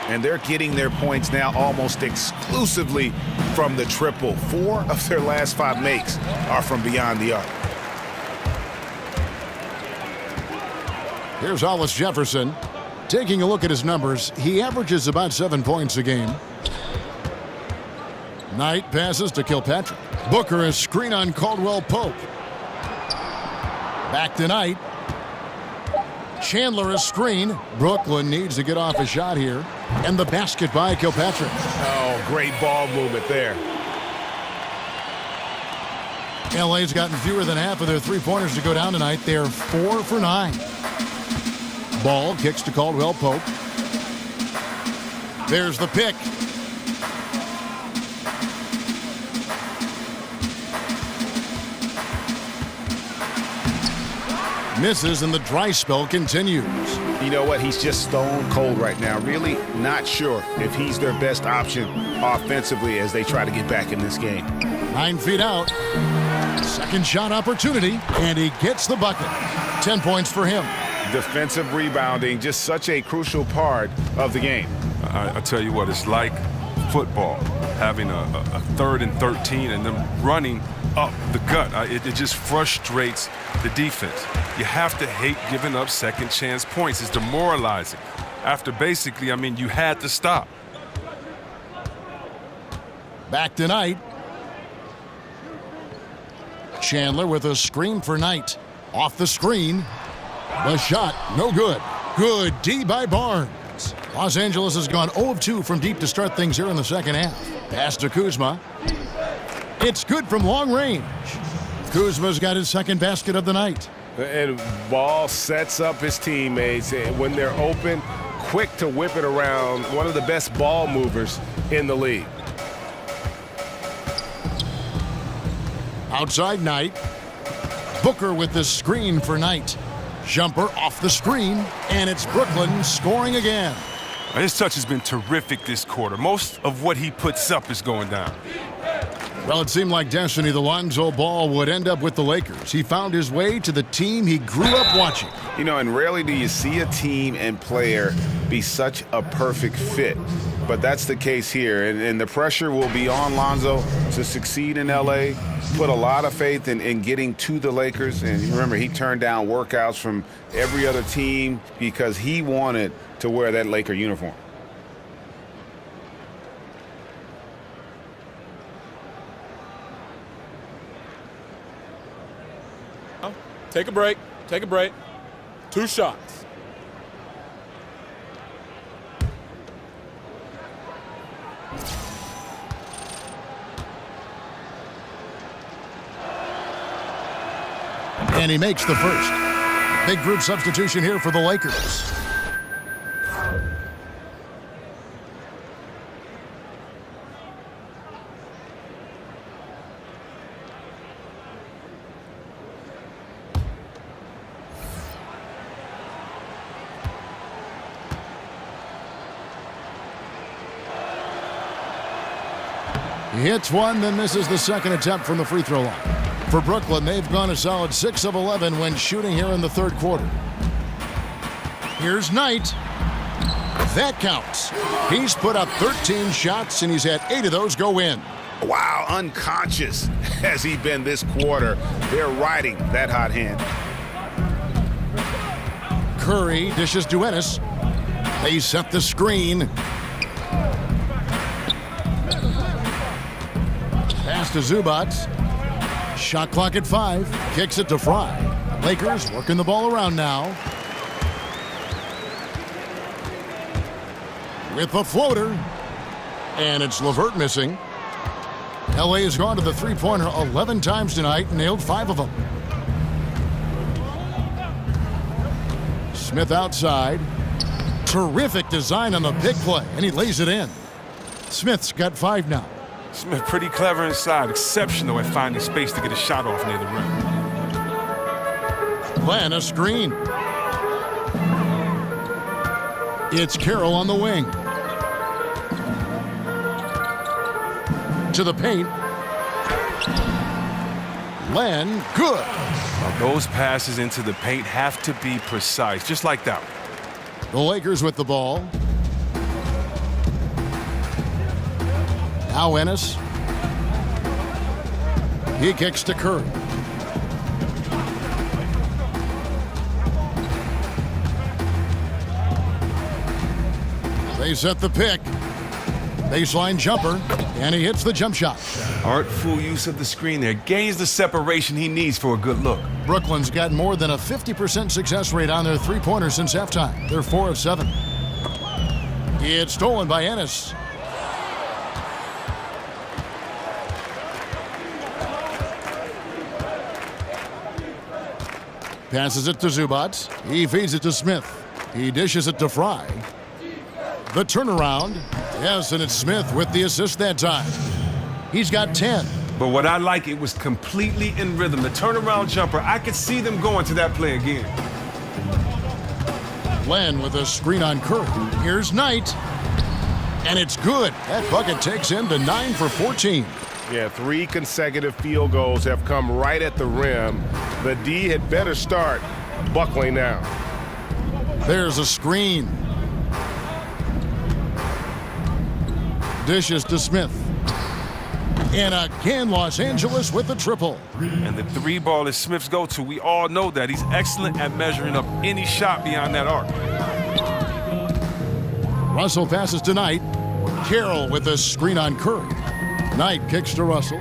And they're getting their points now almost exclusively from the triple. 4 of their last 5 makes are from beyond the arc. Here's Hollis Jefferson. Taking a look at his numbers, he averages about 7 points a game. Knight passes to Kilpatrick. Booker is screen on Caldwell Pope. Back to Knight. Chandler is screen. Brooklyn needs to get off a shot here. And the basket by Kilpatrick. Oh, great ball movement there. LA's gotten fewer than half of their three-pointers to go down tonight. They're 4 for 9. Ball kicks to Caldwell Pope. There's the pick. Misses and the dry spell continues. You know what? He's just stone cold right now. Really not sure if he's their best option offensively as they try to get back in this game. 9 feet out. Second shot opportunity, and he gets the bucket. 10 points for him. Defensive rebounding, just such a crucial part of the game. I tell you what, it's like football, having a 3rd and 13 and them running up the gut. It just frustrates the defense. You have to hate giving up second chance points. It's demoralizing. After basically, you had to stop. Back to Knight. Chandler with a screen for Knight. Off the screen. The shot, no good. Good D by Barnes. Los Angeles has gone 0 of 2 from deep to start things here in the second half. Pass to Kuzma. It's good from long range. Kuzma's got his second basket of the night. And Ball sets up his teammates. And when they're open, quick to whip it around. One of the best ball movers in the league. Outside Knight. Booker with the screen for Knight. Jumper off the screen, and it's Brooklyn scoring again. His touch has been terrific this quarter. Most of what he puts up is going down. Well, it seemed like destiny the Lonzo Ball would end up with the Lakers. He found his way to the team he grew up watching. You know, and rarely do you see a team and player be such a perfect fit. But that's the case here, and the pressure will be on Lonzo to succeed in L.A., put a lot of faith in getting to the Lakers. And remember, he turned down workouts from every other team because he wanted to wear that Laker uniform. Take a break. Take a break. 2 shots. And he makes the first. Big group substitution here for the Lakers. He hits one, then misses the second attempt from the free throw line. For Brooklyn, they've gone a solid 6 of 11 when shooting here in the third quarter. Here's Knight. That counts. He's put up 13 shots, and he's had 8 of those go in. Wow, unconscious has he been this quarter. They're riding that hot hand. Curry dishes to Ennis. They set the screen. Pass to Zubac. Shot clock at 5. Kicks it to Fry. Lakers working the ball around now. With the floater. And it's LeVert missing. LA has gone to the three-pointer 11 times tonight and nailed 5 of them. Smith outside. Terrific design on the pick play, and he lays it in. Smith's got 5 now. Smith pretty clever inside, exceptional at finding space to get a shot off near the rim. Plan a screen. It's Carroll on the wing. To the paint. Len, good. Now those passes into the paint have to be precise, just like that one. The Lakers with the ball. Now Ennis. He kicks to Curry. They set the pick. Baseline jumper, and he hits the jump shot. Artful use of the screen there. Gains the separation he needs for a good look. Brooklyn's got more than a 50% success rate on their three-pointers since halftime. They're 4 of 7. It's stolen by Ennis. Passes it to Zubac. He feeds it to Smith. He dishes it to Fry. The turnaround. Yes, and it's Smith with the assist that time. He's got 10. But what I like, it was completely in rhythm. The turnaround jumper, I could see them going to that play again. Len with a screen on Curry. Here's Knight. And it's good. That bucket takes him to 9 for 14. Yeah, 3 consecutive field goals have come right at the rim. The D had better start buckling now. There's a screen. Dishes to Smith. And again, Los Angeles with the triple. And the 3 ball is Smith's go-to. We all know that. He's excellent at measuring up any shot beyond that arc. Russell passes to Knight. Carroll with a screen on Curry. Knight kicks to Russell.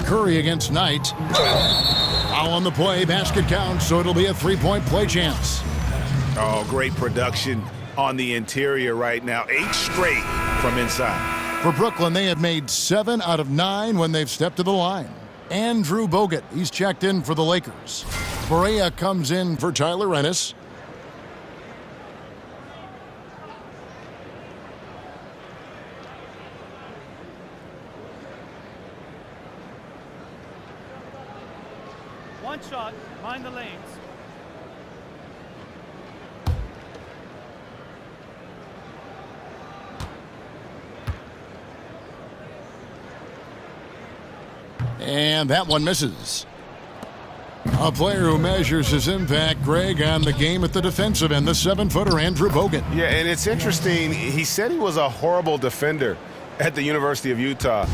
Curry against Knight. Foul on the play. Basket counts, so it'll be a 3-point play chance. Oh, great production on the interior right now. 8 straight from inside. For Brooklyn, they have made 7 out of 9 when they've stepped to the line. Andrew Bogut, he's checked in for the Lakers. Barea comes in for Tyler Ennis. One shot, mind the lanes. And that one misses. A player who measures his impact, Greg, on the game at the defensive end, the 7-footer Andrew Bogut. Yeah, and it's interesting. He said he was a horrible defender at the University of Utah.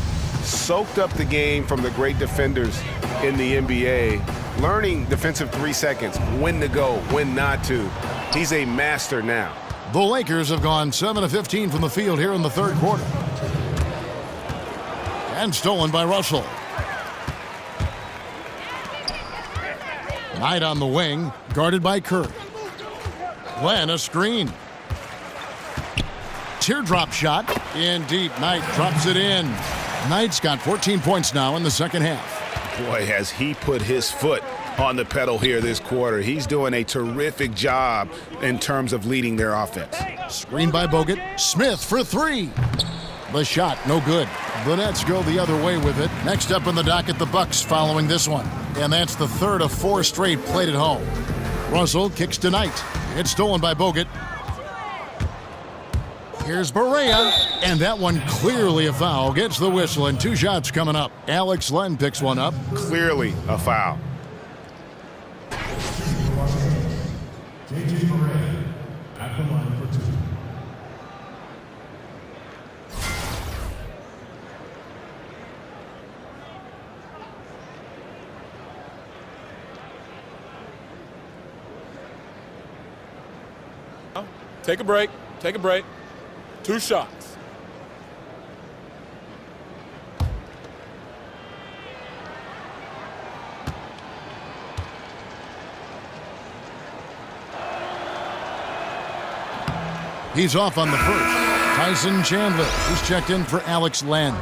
Soaked up the game from the great defenders in the NBA, learning defensive 3 seconds, when to go, when not to. He's a master now. The Lakers have gone 7 of 15 from the field here in the third quarter. And stolen by Russell. Knight on the wing, guarded by Curry. Len, a screen. Teardrop shot in deep. Knight drops it in. Knight's got 14 points now in the second half. Boy, has he put his foot on the pedal here this quarter. He's doing a terrific job in terms of leading their offense. Screen by Bogut. Smith for 3. The shot, no good. The Nets go the other way with it. Next up in the docket, the Bucks following this one. And that's the third of 4 straight played at home. Russell kicks to Knight. It's stolen by Bogut. Here's Barea. And that one clearly a foul. Gets the whistle and 2 shots coming up. Alex Len picks one up. Clearly a foul. J.J. Barea at the line for 2. Take a break. Take a break. 2 shots. He's off on the first. Tyson Chandler is checked in for Alex Len.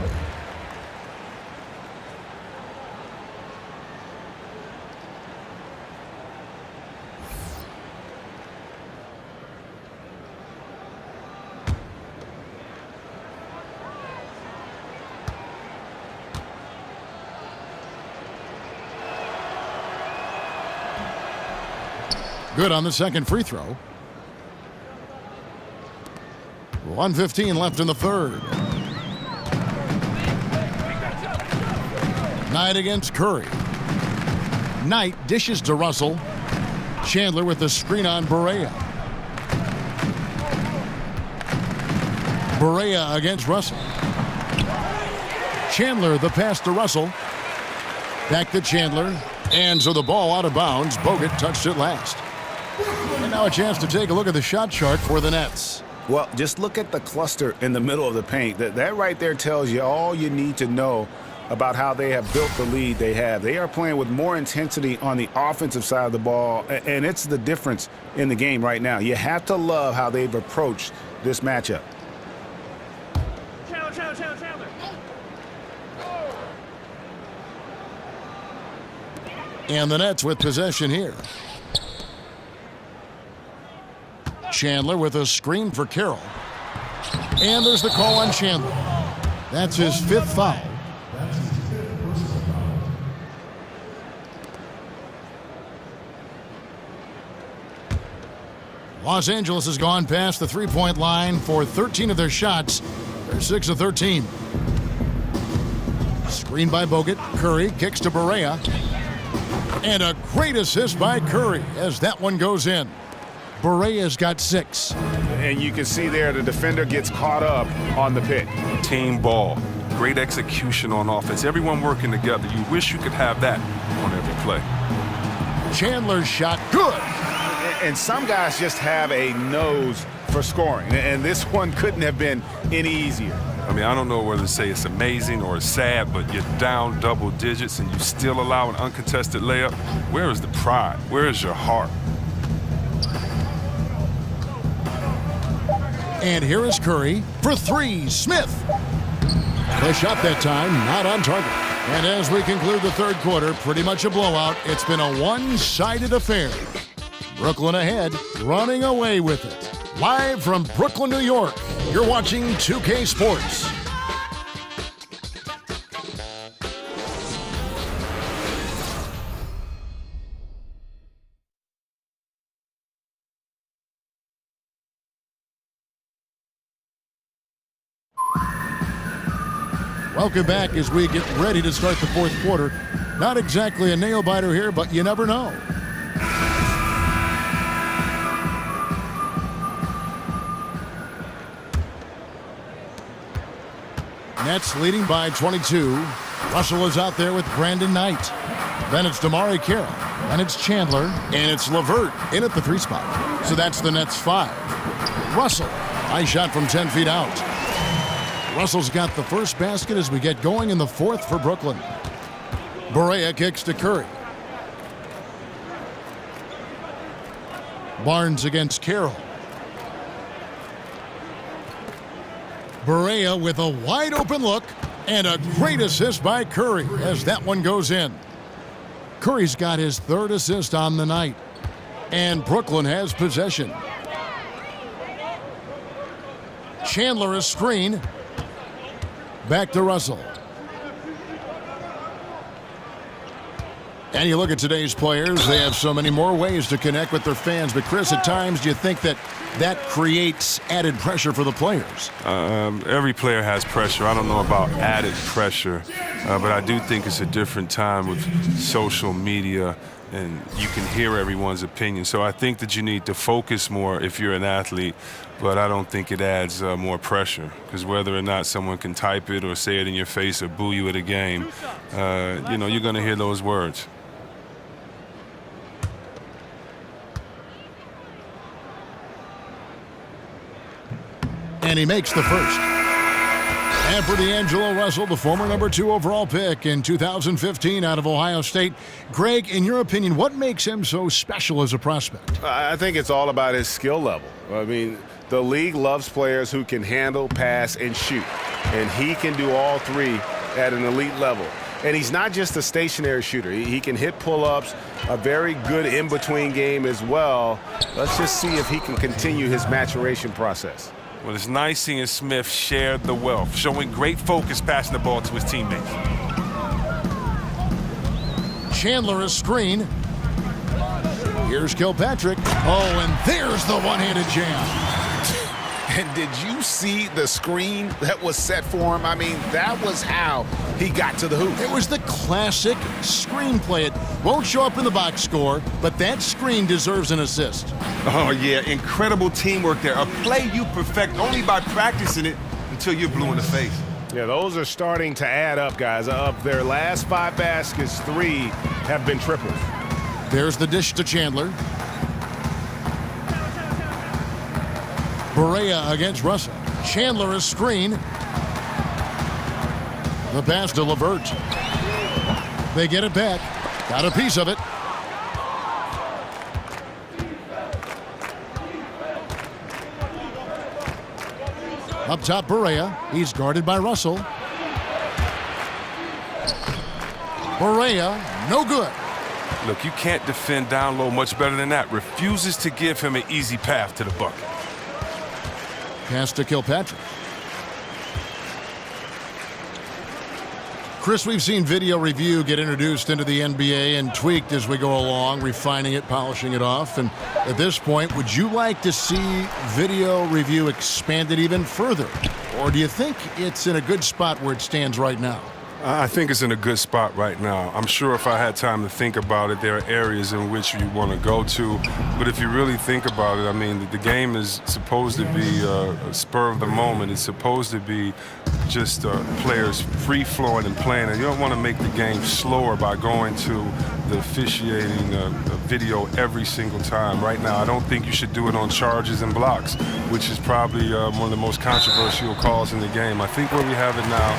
Good on the second free throw. 1:15 left in the third. Knight against Curry. Knight dishes to Russell. Chandler with the screen on Barea. Barea against Russell. Chandler the pass to Russell. Back to Chandler. And so the ball out of bounds. Bogut touched it last. And now a chance to take a look at the shot chart for the Nets. Well, just look at the cluster in the middle of the paint. That right there tells you all you need to know about how they have built the lead they have. They are playing with more intensity on the offensive side of the ball, and it's the difference in the game right now. You have to love how they've approached this matchup. Chandler. And the Nets with possession here. Chandler with a screen for Carroll. And there's the call on Chandler. That's his fifth foul. Los Angeles has gone past the three-point line for 13 of their shots. They're 6 of 13. Screen by Bogut. Curry kicks to Barea. And a great assist by Curry as that one goes in. Barea's got 6. And you can see there the defender gets caught up on the pick. Team ball. Great execution on offense. Everyone working together. You wish you could have that on every play. Chandler's shot good. And some guys just have a nose for scoring. And this one couldn't have been any easier. I mean, I don't know whether to say it's amazing or it's sad, but you're down double digits and you still allow an uncontested layup. Where is the pride? Where is your heart? And here is Curry for 3. Smith. The shot that time, not on target. And as we conclude the third quarter, pretty much a blowout. It's been a one-sided affair. Brooklyn ahead, running away with it. Live from Brooklyn, New York, you're watching 2K Sports. Welcome back as we get ready to start the fourth quarter. Not exactly a nail-biter here, but you never know. Nets leading by 22. Russell is out there with Brandon Knight. Then it's Damari Carroll. And it's Chandler. And it's LeVert in at the 3 spot. So that's the Nets 5. Russell, high shot from 10 feet out. Russell's got the first basket as we get going in the fourth for Brooklyn. Barea kicks to Curry. Barnes against Carroll. Barea with a wide open look and a great assist by Curry as that one goes in. Curry's got his 3rd assist on the night. And Brooklyn has possession. Chandler a screen. Back to Russell. And you look at today's players, they have so many more ways to connect with their fans. But Chris, at times, do you think that creates added pressure for the players? Every player has pressure. I don't know about added pressure, but I do think it's a different time with social media and you can hear everyone's opinion. So I think that you need to focus more if you're an athlete, but I don't think it adds more pressure, because whether or not someone can type it or say it in your face or boo you at a game, you're going to hear those words. And he makes the first. And for D'Angelo Russell, the former #2 overall pick in 2015 out of Ohio State. Greg, in your opinion, what makes him so special as a prospect? I think it's all about his skill level. I mean, The league loves players who can handle, pass, and shoot. And he can do all three at an elite level. And he's not just a stationary shooter. He can hit pull-ups, a very good in-between game as well. Let's just see if he can continue his maturation process. Well, it's nice seeing Smith share the wealth, showing great focus passing the ball to his teammates. Chandler a screen. Here's Kilpatrick. Oh, and there's the one-handed jam. And did you see the screen that was set for him? I mean, that was how he got to the hoop. It was the classic screenplay. It won't show up in the box score, but that screen deserves an assist. Oh, yeah, incredible teamwork there. A play you perfect only by practicing it until you're blue in the face. Yeah, those are starting to add up, guys. Of their last 5 baskets, 3 have been triples. There's the dish to Chandler. Barea against Russell. Chandler a screen. The pass to LeVert. They get it back. Got a piece of it. Up top, Barea. He's guarded by Russell. Barea, no good. Look, you can't defend down low much better than that. Refuses to give him an easy path to the bucket. Pass to Kilpatrick. Chris, we've seen video review get introduced into the NBA and tweaked as we go along, refining it, polishing it off. And at this point, would you like to see video review expanded even further? Or do you think it's in a good spot where it stands right now? I think it's in a good spot right now. I'm sure if I had time to think about it, there are areas in which you want to go to. But if you really think about it, I mean, the game is supposed to be a spur of the moment. It's supposed to be just players free-flowing and playing. And you don't want to make the game slower by going to the officiating video every single time. Right now, I don't think you should do it on charges and blocks, which is probably one of the most controversial calls in the game. I think where we have it now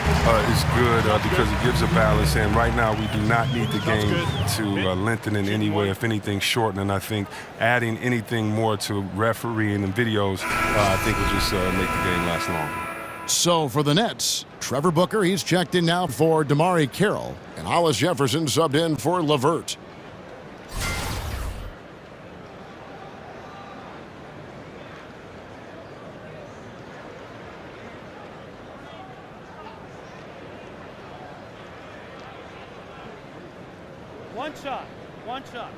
is good because it gives a balance, and right now we do not need the game to lengthen in any way, if anything shorten, and I think adding anything more to refereeing and videos I think will just make the game last longer. So for the Nets, Trevor Booker, he's checked in now for Damari Carroll, and Hollis Jefferson subbed in for LeVert. One shot. One shot.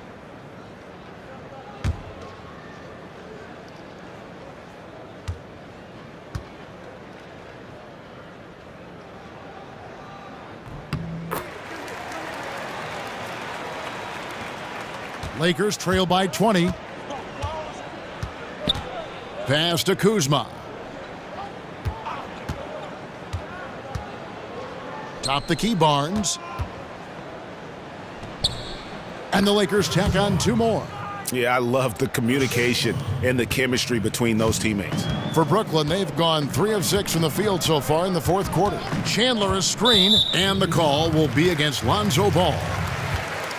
Lakers trail by 20. Pass to Kuzma. Top the key, Barnes. And the Lakers tack on 2 more. Yeah, I love the communication and the chemistry between those teammates. For Brooklyn, they've gone 3 of 6 from the field so far in the 4th quarter. Chandler a screen, and the call will be against Lonzo Ball.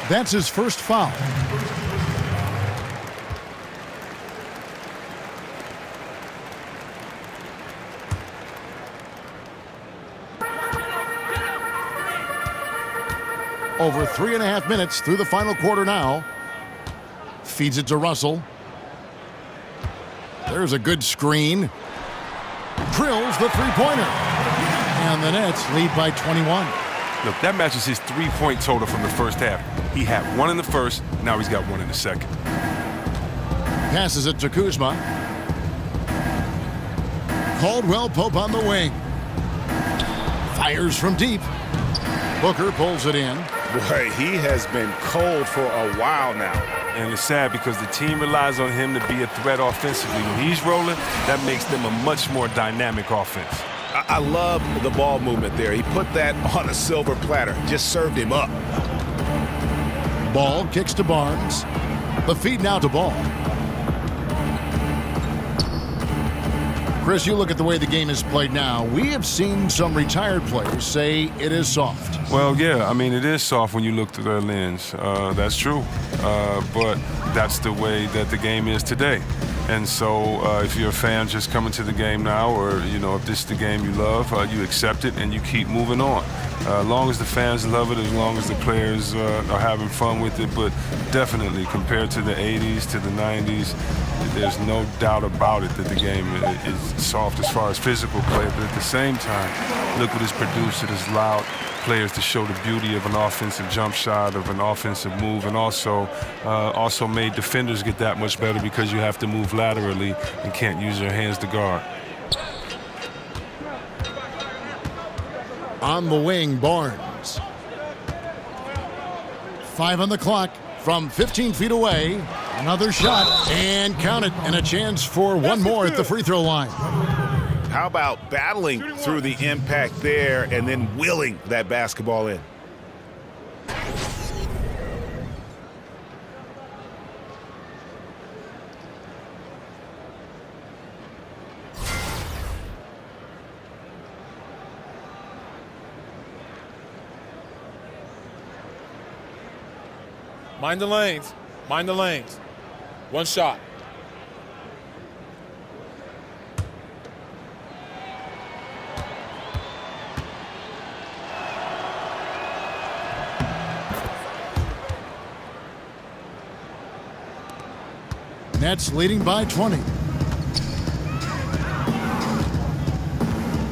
That's his first foul. Over 3.5 minutes through the final quarter now. Feeds it to Russell. There's a good screen. Drills the three-pointer. And the Nets lead by 21. Look, that matches his 3-point total from the first half. He had 1 in the first, now he's got 1 in the second. Passes it to Kuzma. Caldwell Pope on the wing. Fires from deep. Booker pulls it in. Boy, he has been cold for a while now. And it's sad because the team relies on him to be a threat offensively. When he's rolling, that makes them a much more dynamic offense. I love the ball movement there. He put that on a silver platter, just served him up. Ball kicks to Barnes. The feed now to Ball. Chris, you look at the way the game is played now. We have seen some retired players say it is soft. Well, yeah, I mean, it is soft when you look through their lens. That's true. But that's the way that the game is today. And so if you're a fan just coming to the game now, or, if this is the game you love, you accept it and you keep moving on. As long as the fans love it, as long as the players are having fun with it. But definitely, compared to the 80s, to the 90s, there's no doubt about it that the game is soft as far as physical play. But at the same time, look what it's produced. It has allowed players to show the beauty of an offensive jump shot, of an offensive move, and also made defenders get that much better because you have to move laterally and can't use your hands to guard. On the wing, Barnes. 5 on the clock from 15 feet away. Another shot, and count it, and a chance for one more at the free throw line. How about battling through the impact there and then willing that basketball in? Mind the lanes. Mind the lanes. One shot. Nets leading by 20.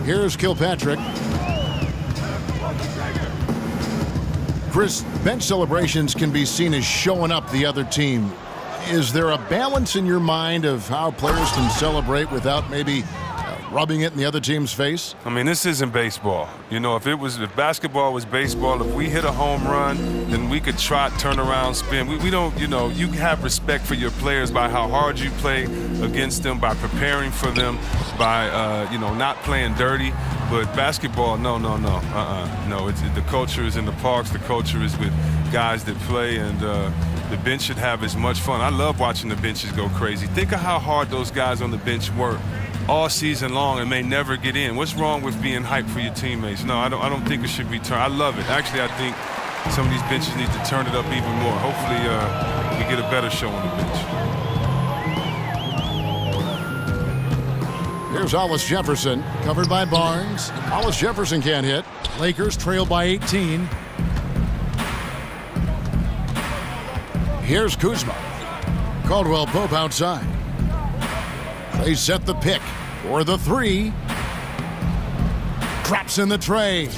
Here's Kilpatrick. Chris, bench celebrations can be seen as showing up the other team. Is there a balance in your mind of how players can celebrate without maybe rubbing it in the other team's face? I mean, this isn't baseball. If basketball was baseball, if we hit a home run, then we could trot, turn around, spin. We don't, you have respect for your players by how hard you play against them, by preparing for them, by, not playing dirty. But basketball, no. No, the culture is in the parks. The culture is with guys that play, and the bench should have as much fun. I love watching the benches go crazy. Think of how hard those guys on the bench work all season long and may never get in. What's wrong with being hyped for your teammates? No, I don't think it should be turned. I love it. Actually, I think some of these benches need to turn it up even more. Hopefully, we get a better show on the bench. Here's Hollis Jefferson, covered by Barnes. Hollis Jefferson can't hit. Lakers trail by 18. Here's Kuzma. Caldwell Pope outside. They set the pick for the three. Drops in the tray.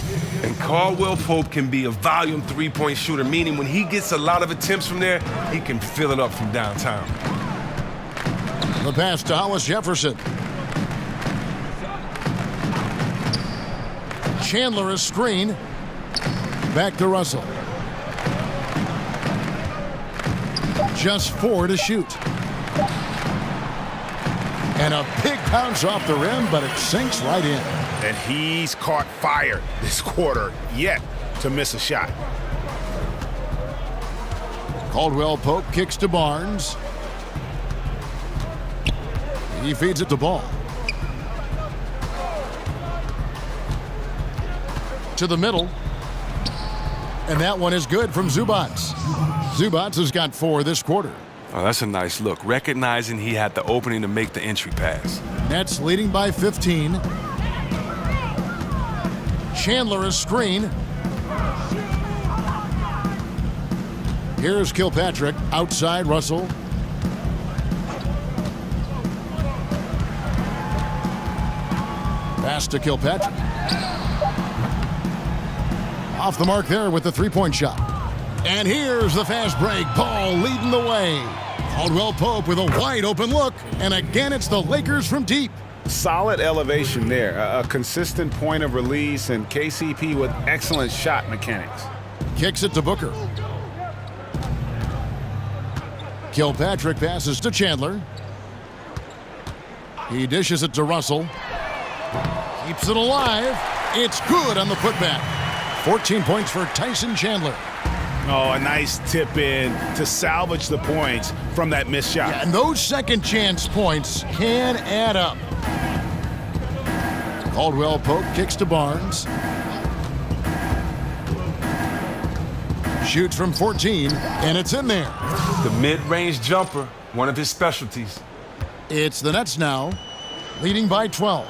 And Caldwell Pope can be a volume three-point shooter, meaning when he gets a lot of attempts from there, he can fill it up from downtown. The pass to Hollis Jefferson. Chandler a screen. Back to Russell. Just 4 to shoot. And a big bounce off the rim, but it sinks right in. And he's caught fire this quarter, yet to miss a shot. Caldwell Pope kicks to Barnes. He feeds it to Ball. To the middle. And that one is good from Zubac. Zubac has got 4 this quarter. Oh, that's a nice look. Recognizing he had the opening to make the entry pass. Nets leading by 15. Chandler a screen. Here's Kilpatrick. Outside Russell. Pass to Kilpatrick. Off the mark there with the three-point shot. And here's the fast break. Ball leading the way. Caldwell Pope with a wide open look. And again, it's the Lakers from deep. Solid elevation there. A consistent point of release, and KCP with excellent shot mechanics. Kicks it to Booker. Kilpatrick passes to Chandler. He dishes it to Russell. Keeps it alive. It's good on the putback. 14 points for Tyson Chandler. Oh, a nice tip in to salvage the points from that missed shot. Yeah, and those second chance points can add up. Caldwell Pope kicks to Barnes. Shoots from 14, and it's in there. The mid-range jumper, one of his specialties. It's the Nets now, leading by 12.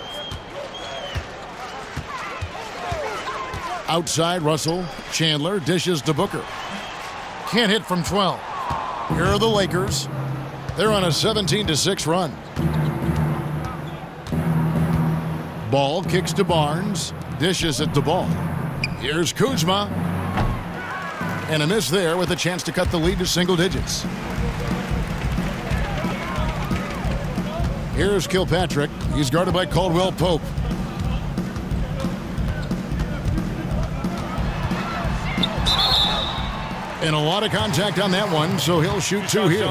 Outside, Russell. Chandler dishes to Booker. Can't hit from 12. Here are the Lakers. They're on a 17-6 run. Ball kicks to Barnes. Dishes it to Ball. Here's Kuzma. And a miss there with a chance to cut the lead to single digits. Here's Kilpatrick. He's guarded by Caldwell Pope. And a lot of contact on that one, so he'll shoot two here.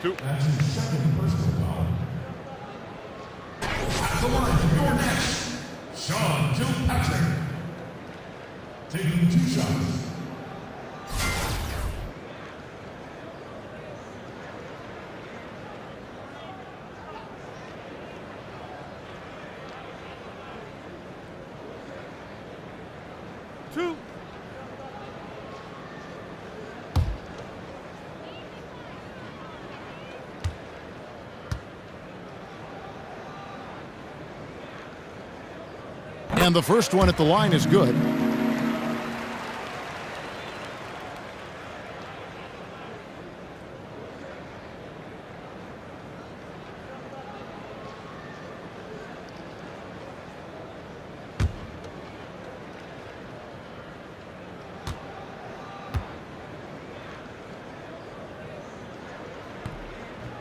Two. The line, your next, Sean Kilpatrick. Taking 2 shots. Two. And the first one at the line is good.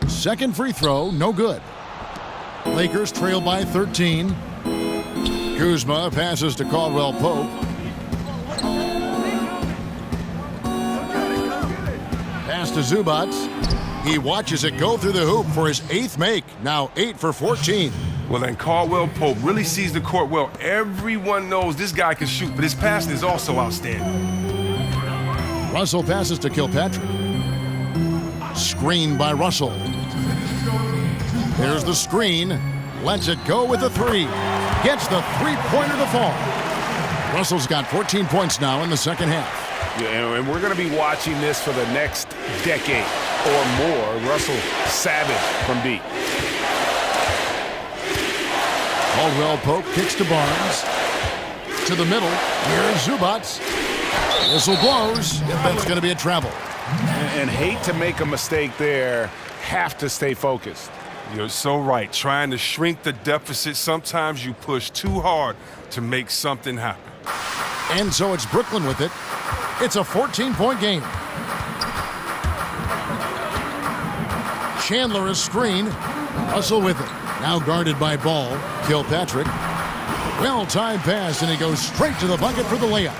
Second free throw, no good. Lakers trail by 13. Kuzma passes to Caldwell Pope. Pass to Zubac. He watches it go through the hoop for his 8th make. Now 8 for 14. Well, then Caldwell Pope really sees the court well. Everyone knows this guy can shoot, but his passing is also outstanding. Russell passes to Kilpatrick. Screen by Russell. There's the screen. Lets it go with the 3. Gets the 3-pointer to fall. Russell's got 14 points now in the second half. Yeah, and we're going to be watching this for the next decade or more. Russell savage from deep. Caldwell Pope kicks to Barnes. To the middle. Here's Zubac. Whistle blows. That's going to be a travel. And hate to make a mistake there. Have to stay focused. You're so right. Trying to shrink the deficit, sometimes you push too hard to make something happen. And so it's Brooklyn with it. It's a 14-point game. Chandler is screened. Russell with it. Now guarded by Ball. Kilpatrick. Well-timed pass, and he goes straight to the bucket for the layup.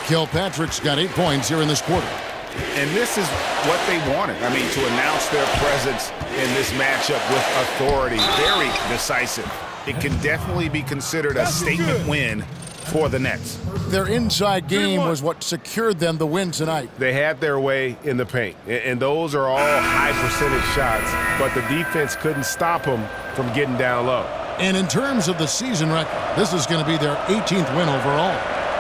Kilpatrick's got 8 points here in this quarter. And this is what they wanted. I mean, to announce their presence in this matchup with authority. Very decisive. It can definitely be considered a statement win for the Nets. Their inside game was what secured them the win tonight. They had their way in the paint, and those are all high-percentage shots, but the defense couldn't stop them from getting down low. And in terms of the season record, this is going to be their 18th win overall.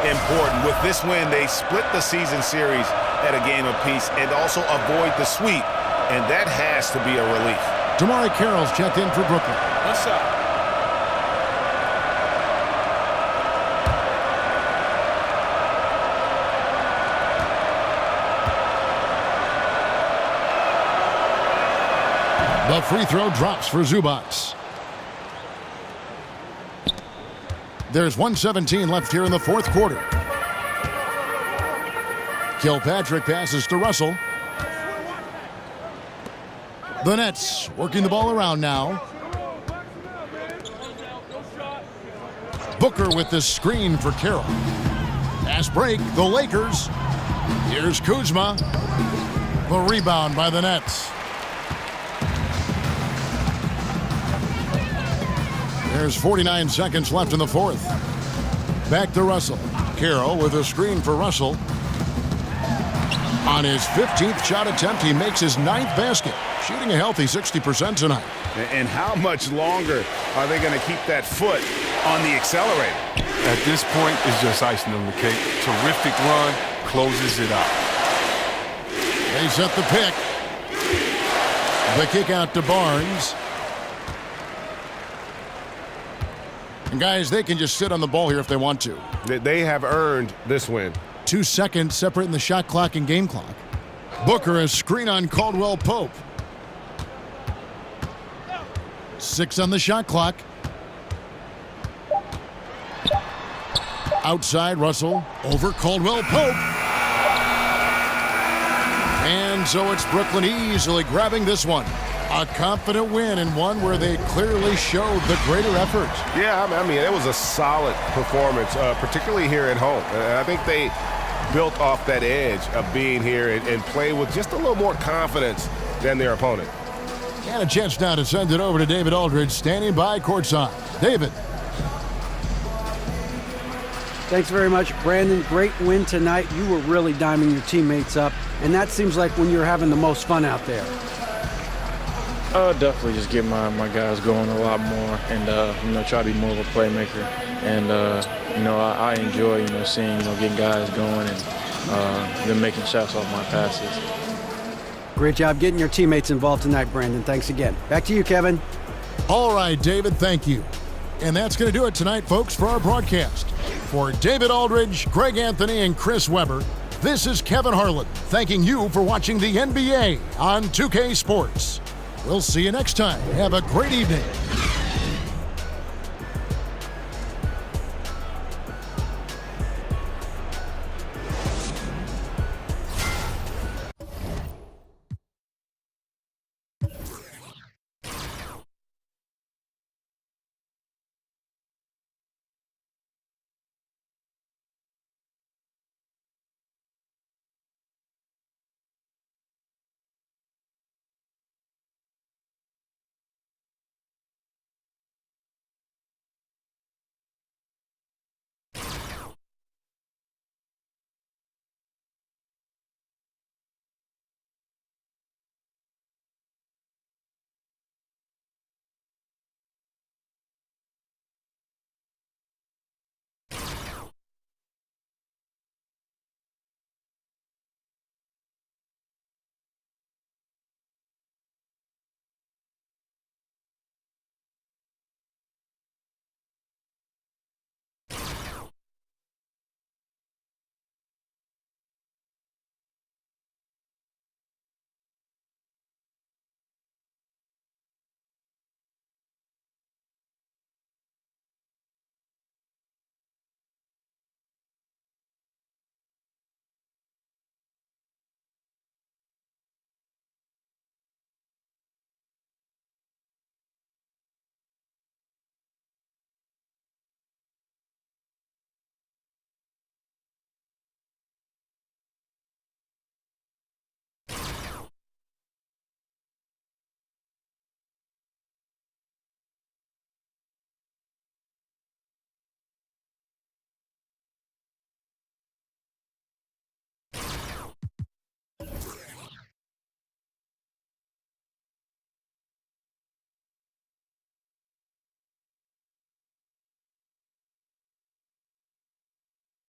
Important. With this win, they split the season series at a game apiece and also avoid the sweep, and that has to be a relief. Damari Carroll's checked in for Brooklyn. What's up? The free throw drops for Zubac. There's 1:17 left here in the fourth quarter. Kilpatrick passes to Russell. The Nets working the ball around now. Booker with the screen for Carroll. Pass break, the Lakers. Here's Kuzma. The rebound by the Nets. There's 49 seconds left in the fourth. Back to Russell. Carroll with a screen for Russell. On his 15th shot attempt, he makes his 9th basket, shooting a healthy 60% tonight. And how much longer are they going to keep that foot on the accelerator? At this point, it's just icing on the cake. Terrific run, closes it out. They set the pick. The kick out to Barnes. And guys, they can just sit on the ball here if they want to. They have earned this win. 2 seconds separating the shot clock and game clock. Booker, a screen on Caldwell Pope. 6 on the shot clock. Outside Russell, over Caldwell Pope. And so it's Brooklyn easily grabbing this one. A confident win, and one where they clearly showed the greater effort. Yeah, I mean, it was a solid performance, particularly here at home. And I think they built off that edge of being here and play with just a little more confidence than their opponent. And a chance now to send it over to David Aldridge, standing by courtside. David. Thanks very much, Brandon. Great win tonight. You were really diming your teammates up, and that seems like when you're having the most fun out there. Definitely just get my guys going a lot more and, try to be more of a playmaker. And, I enjoy, seeing, getting guys going and them making shots off my passes. Great job getting your teammates involved tonight, Brandon. Thanks again. Back to you, Kevin. All right, David, thank you. And that's going to do it tonight, folks, for our broadcast. For David Aldridge, Greg Anthony, and Chris Webber, this is Kevin Harlan thanking you for watching the NBA on 2K Sports. We'll see you next time. Have a great evening.